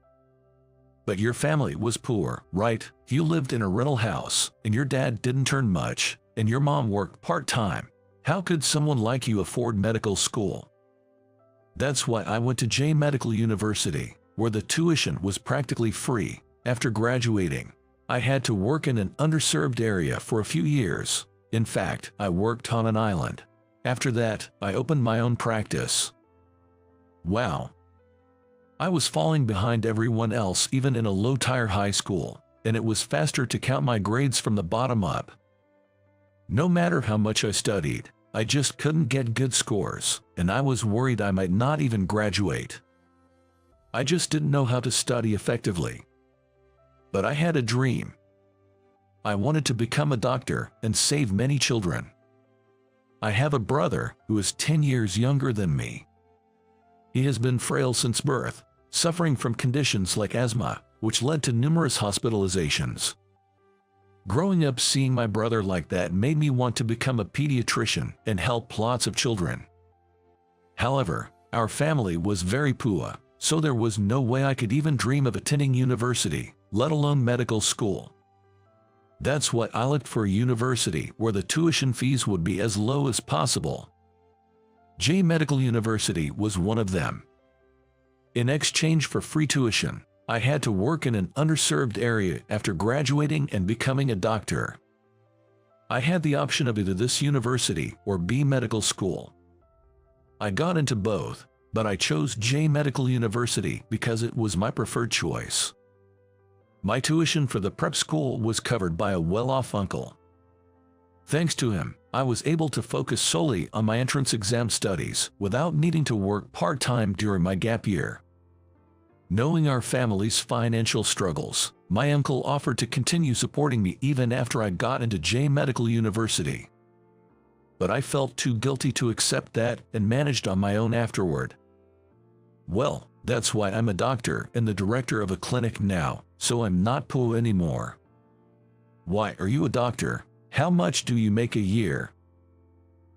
But your family was poor, right? You lived in a rental house, and your dad didn't earn much, and your mom worked part-time. How could someone like you afford medical school? That's why I went to J Medical University, where the tuition was practically free. After graduating, I had to work in an underserved area for a few years. In fact, I worked on an island. After that, I opened my own practice. Wow. I was falling behind everyone else even in a low-tier high school, and it was faster to count my grades from the bottom up. No matter how much I studied, I just couldn't get good scores, and I was worried I might not even graduate. I just didn't know how to study effectively. But I had a dream. I wanted to become a doctor and save many children. I have a brother who is 10 years younger than me. He has been frail since birth, suffering from conditions like asthma, which led to numerous hospitalizations. Growing up seeing my brother like that made me want to become a pediatrician and help lots of children. However, our family was very poor, so there was no way I could even dream of attending university, let alone medical school. That's why I looked for a university where the tuition fees would be as low as possible. J Medical University was one of them. In exchange for free tuition, I had to work in an underserved area after graduating and becoming a doctor. I had the option of either this university or B medical school. I got into both, but I chose J Medical University because it was my preferred choice. My tuition for the prep school was covered by a well-off uncle. Thanks to him, I was able to focus solely on my entrance exam studies without needing to work part-time during my gap year. Knowing our family's financial struggles, my uncle offered to continue supporting me even after I got into J Medical University. But I felt too guilty to accept that and managed on my own afterward. Well, that's why I'm a doctor and the director of a clinic now, so I'm not poor anymore. Why are you a doctor? How much do you make a year?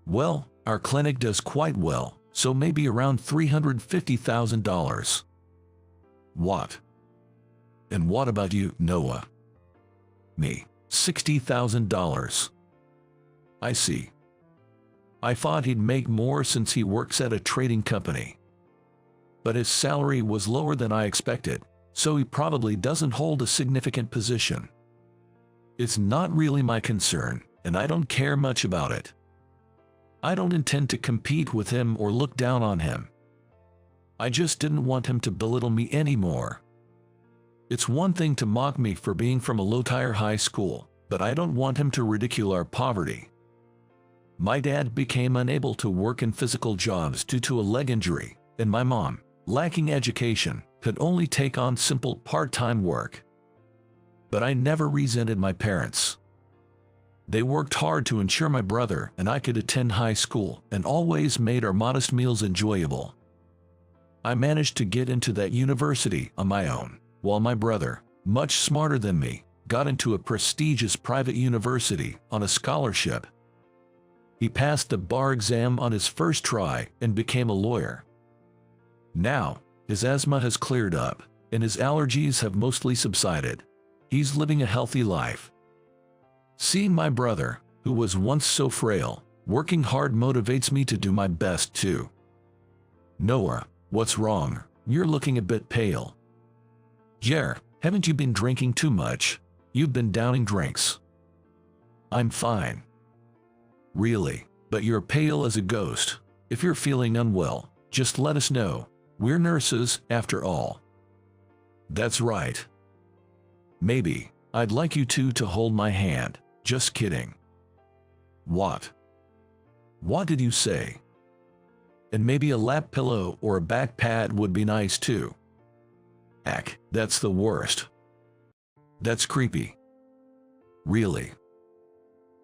Well, our clinic does quite well, so maybe around $350,000. What? And what about you, Noah? Me, $60,000. I see. I thought he'd make more since he works at a trading company. But his salary was lower than I expected, so he probably doesn't hold a significant position. It's not really my concern, and I don't care much about it. I don't intend to compete with him or look down on him. I just didn't want him to belittle me anymore. It's one thing to mock me for being from a low-tier high school, but I don't want him to ridicule our poverty. My dad became unable to work in physical jobs due to a leg injury, and my mom, lacking education, could only take on simple part-time work. But I never resented my parents. They worked hard to ensure my brother and I could attend high school and always made our modest meals enjoyable. I managed to get into that university on my own, while my brother, much smarter than me, got into a prestigious private university on a scholarship. He passed the bar exam on his first try and became a lawyer. Now, his asthma has cleared up, and his allergies have mostly subsided. He's living a healthy life. Seeing my brother, who was once so frail, working hard motivates me to do my best too. Noah, what's wrong? You're looking a bit pale. Yeah, haven't you been drinking too much? You've been downing drinks. I'm fine. Really, but you're pale as a ghost. If you're feeling unwell, just let us know. We're nurses, after all. That's right. Maybe, I'd like you two to hold my hand. Just kidding. What? What did you say? And maybe a lap pillow or a back pad would be nice too. Ack, that's the worst. That's creepy. Really?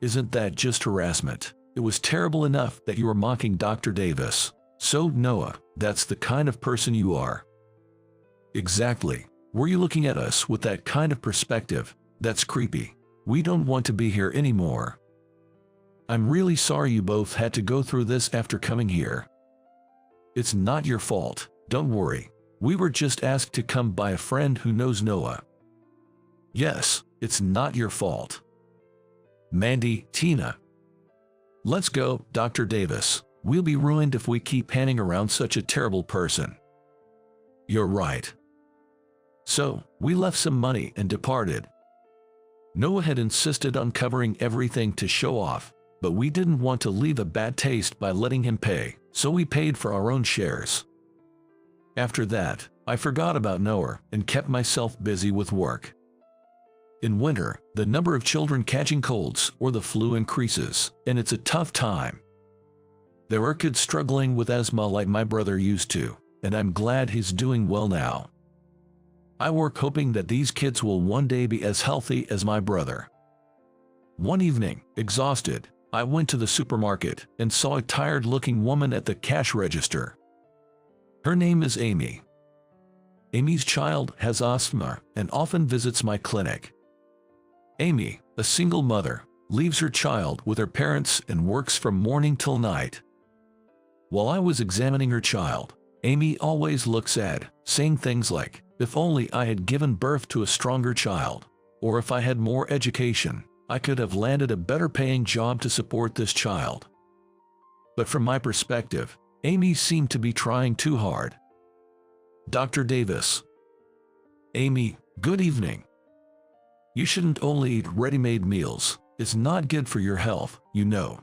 Isn't that just harassment? It was terrible enough that you were mocking Dr. Davis. So, Noah, that's the kind of person you are. Exactly. Were you looking at us with that kind of perspective? That's creepy. We don't want to be here anymore. I'm really sorry you both had to go through this after coming here. It's not your fault, don't worry. We were just asked to come by a friend who knows Noah. Yes, it's not your fault. Mandy, Tina. Let's go, Dr. Davis. We'll be ruined if we keep hanging around such a terrible person. You're right. So, we left some money and departed. Noah had insisted on covering everything to show off, but we didn't want to leave a bad taste by letting him pay, so we paid for our own shares. After that, I forgot about Noah and kept myself busy with work. In winter, the number of children catching colds or the flu increases, and it's a tough time. There are kids struggling with asthma like my brother used to, and I'm glad he's doing well now. I work hoping that these kids will one day be as healthy as my brother. One evening, exhausted, I went to the supermarket and saw a tired-looking woman at the cash register. Her name is Amy. Amy's child has asthma and often visits my clinic. Amy, a single mother, leaves her child with her parents and works from morning till night. While I was examining her child, Amy always looks sad, saying things like, "If only I had given birth to a stronger child," or "If I had more education, I could have landed a better paying job to support this child." But from my perspective, Amy seemed to be trying too hard. Dr. Davis. Amy, good evening. You shouldn't only eat ready-made meals. It's not good for your health, you know.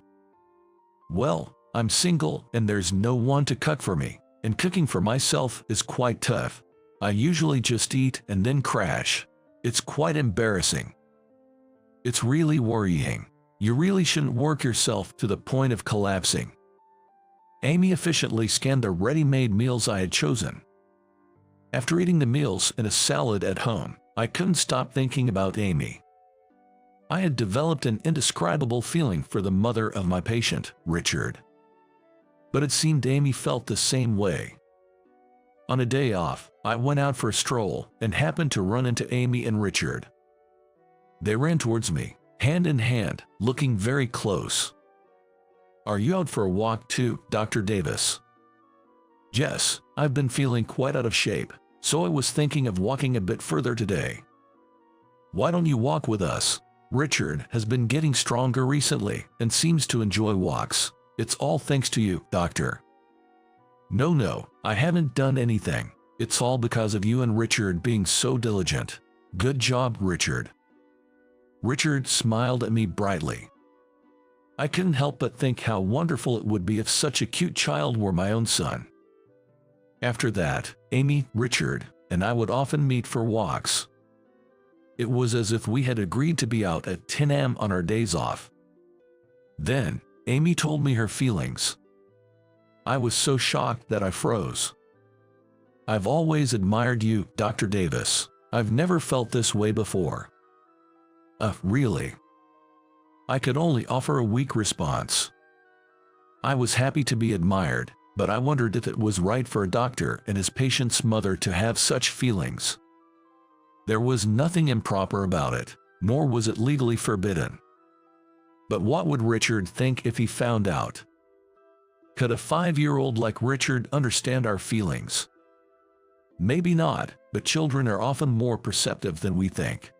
Well, I'm single and there's no one to cook for me, and cooking for myself is quite tough. I usually just eat and then crash. It's quite embarrassing. It's really worrying. You really shouldn't work yourself to the point of collapsing. Amy efficiently scanned the ready-made meals I had chosen. After eating the meals and a salad at home, I couldn't stop thinking about Amy. I had developed an indescribable feeling for the mother of my patient, Richard. But it seemed Amy felt the same way. On a day off, I went out for a stroll and happened to run into Amy and Richard. They ran towards me, hand in hand, looking very close. Are you out for a walk too, Dr. Davis? Yes, I've been feeling quite out of shape, so I was thinking of walking a bit further today. Why don't you walk with us? Richard has been getting stronger recently and seems to enjoy walks. It's all thanks to you, Doctor. No, I haven't done anything. It's all because of you and Richard being so diligent. Good job, Richard. Richard smiled at me brightly. I couldn't help but think how wonderful it would be if such a cute child were my own son. After that, Amy, Richard, and I would often meet for walks. It was as if we had agreed to be out at 10 a.m. on our days off. Then, Amy told me her feelings. I was so shocked that I froze. I've always admired you, Dr. Davis. I've never felt this way before. Really? I could only offer a weak response. I was happy to be admired, but I wondered if it was right for a doctor and his patient's mother to have such feelings. There was nothing improper about it, nor was it legally forbidden. But what would Richard think if he found out? Could a 5-year-old like Richard understand our feelings? Maybe not, but children are often more perceptive than we think.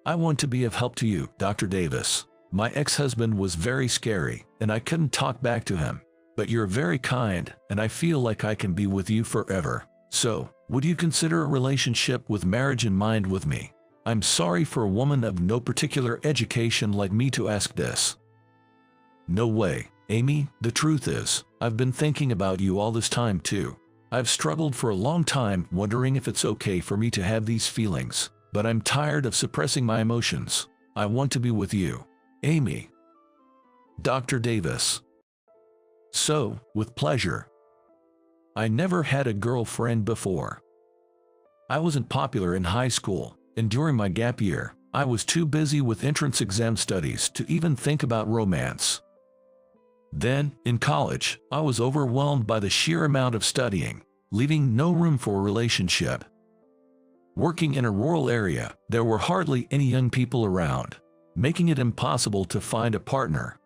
I want to be of help to you, Dr. Davis. My ex-husband was very scary, and I couldn't talk back to him. But you're very kind, and I feel like I can be with you forever. So, would you consider a relationship with marriage in mind with me? I'm sorry for a woman of no particular education like me to ask this. No way, Amy. The truth is, I've been thinking about you all this time too. I've struggled for a long time wondering if it's okay for me to have these feelings, but I'm tired of suppressing my emotions. I want to be with you. Amy. Dr. Davis. So, with pleasure. I never had a girlfriend before. I wasn't popular in high school, and during my gap year, I was too busy with entrance exam studies to even think about romance. Then, in college, I was overwhelmed by the sheer amount of studying, leaving no room for a relationship. Working in a rural area, there were hardly any young people around, making it impossible to find a partner.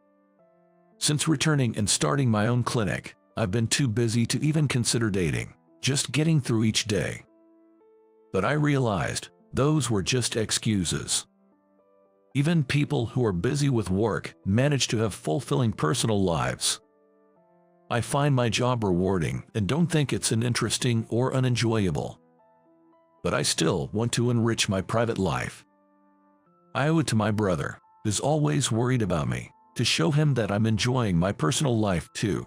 Since returning and starting my own clinic, I've been too busy to even consider dating, just getting through each day. But I realized those were just excuses. Even people who are busy with work manage to have fulfilling personal lives. I find my job rewarding and don't think it's uninteresting or unenjoyable. But I still want to enrich my private life. I owe it to my brother, who's always worried about me, to show him that I'm enjoying my personal life too.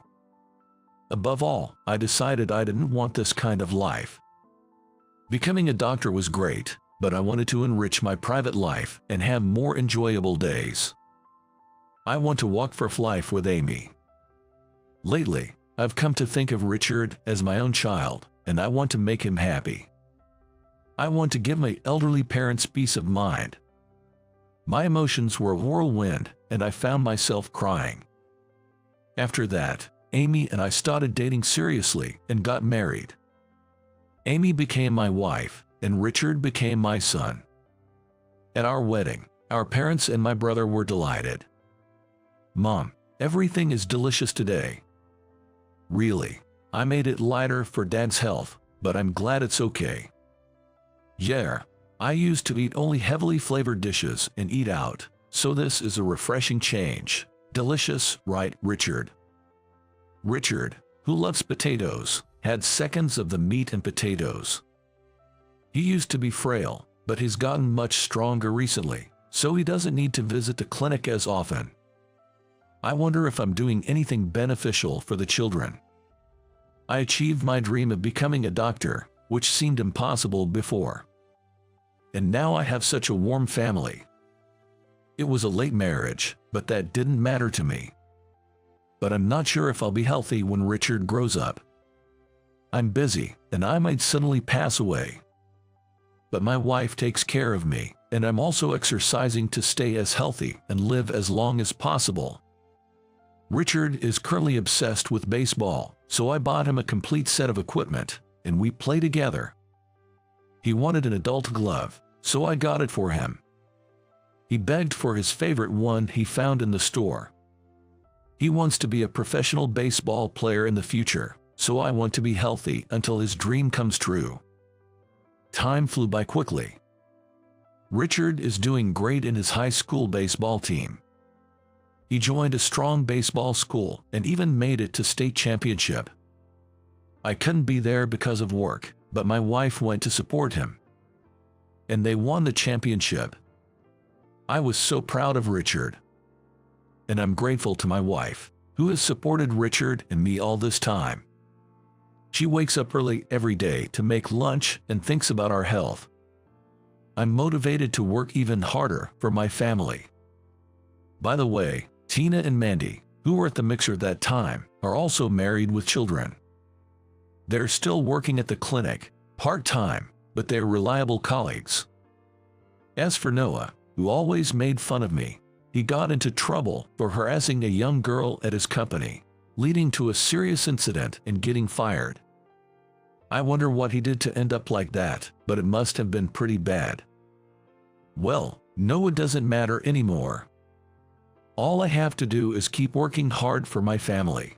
Above all, I decided I didn't want this kind of life. Becoming a doctor was great, but I wanted to enrich my private life and have more enjoyable days. I want to walk for life with Amy. Lately, I've come to think of Richard as my own child, and I want to make him happy. I want to give my elderly parents peace of mind. My emotions were a whirlwind, and I found myself crying. After that, Amy and I started dating seriously and got married. Amy became my wife, and Richard became my son. At our wedding, our parents and my brother were delighted. Mom, everything is delicious today. Really, I made it lighter for Dad's health, but I'm glad it's okay. Yeah, I used to eat only heavily flavored dishes and eat out, so this is a refreshing change. Delicious, right, Richard? Richard, who loves potatoes, had seconds of the meat and potatoes. He used to be frail, but he's gotten much stronger recently, so he doesn't need to visit the clinic as often. I wonder if I'm doing anything beneficial for the children. I achieved my dream of becoming a doctor, which seemed impossible before. And now I have such a warm family. It was a late marriage, but that didn't matter to me. But I'm not sure if I'll be healthy when Richard grows up. I'm busy, and I might suddenly pass away. But my wife takes care of me, and I'm also exercising to stay as healthy and live as long as possible. Richard is currently obsessed with baseball, so I bought him a complete set of equipment, and we play together. He wanted an adult glove, so I got it for him. He begged for his favorite one he found in the store. He wants to be a professional baseball player in the future, so I want to be healthy until his dream comes true. Time flew by quickly. Richard is doing great in his high school baseball team. He joined a strong baseball school and even made it to state championship. I couldn't be there because of work, but my wife went to support him. And they won the championship. I was so proud of Richard. And I'm grateful to my wife, who has supported Richard and me all this time. She wakes up early every day to make lunch and thinks about our health. I'm motivated to work even harder for my family. By the way, Tina and Mandy, who were at the mixer that time, are also married with children. They're still working at the clinic, part-time, but they're reliable colleagues. As for Noah, who always made fun of me, he got into trouble for harassing a young girl at his company, leading to a serious incident and getting fired. I wonder what he did to end up like that, but it must have been pretty bad. Well, Noah doesn't matter anymore. All I have to do is keep working hard for my family.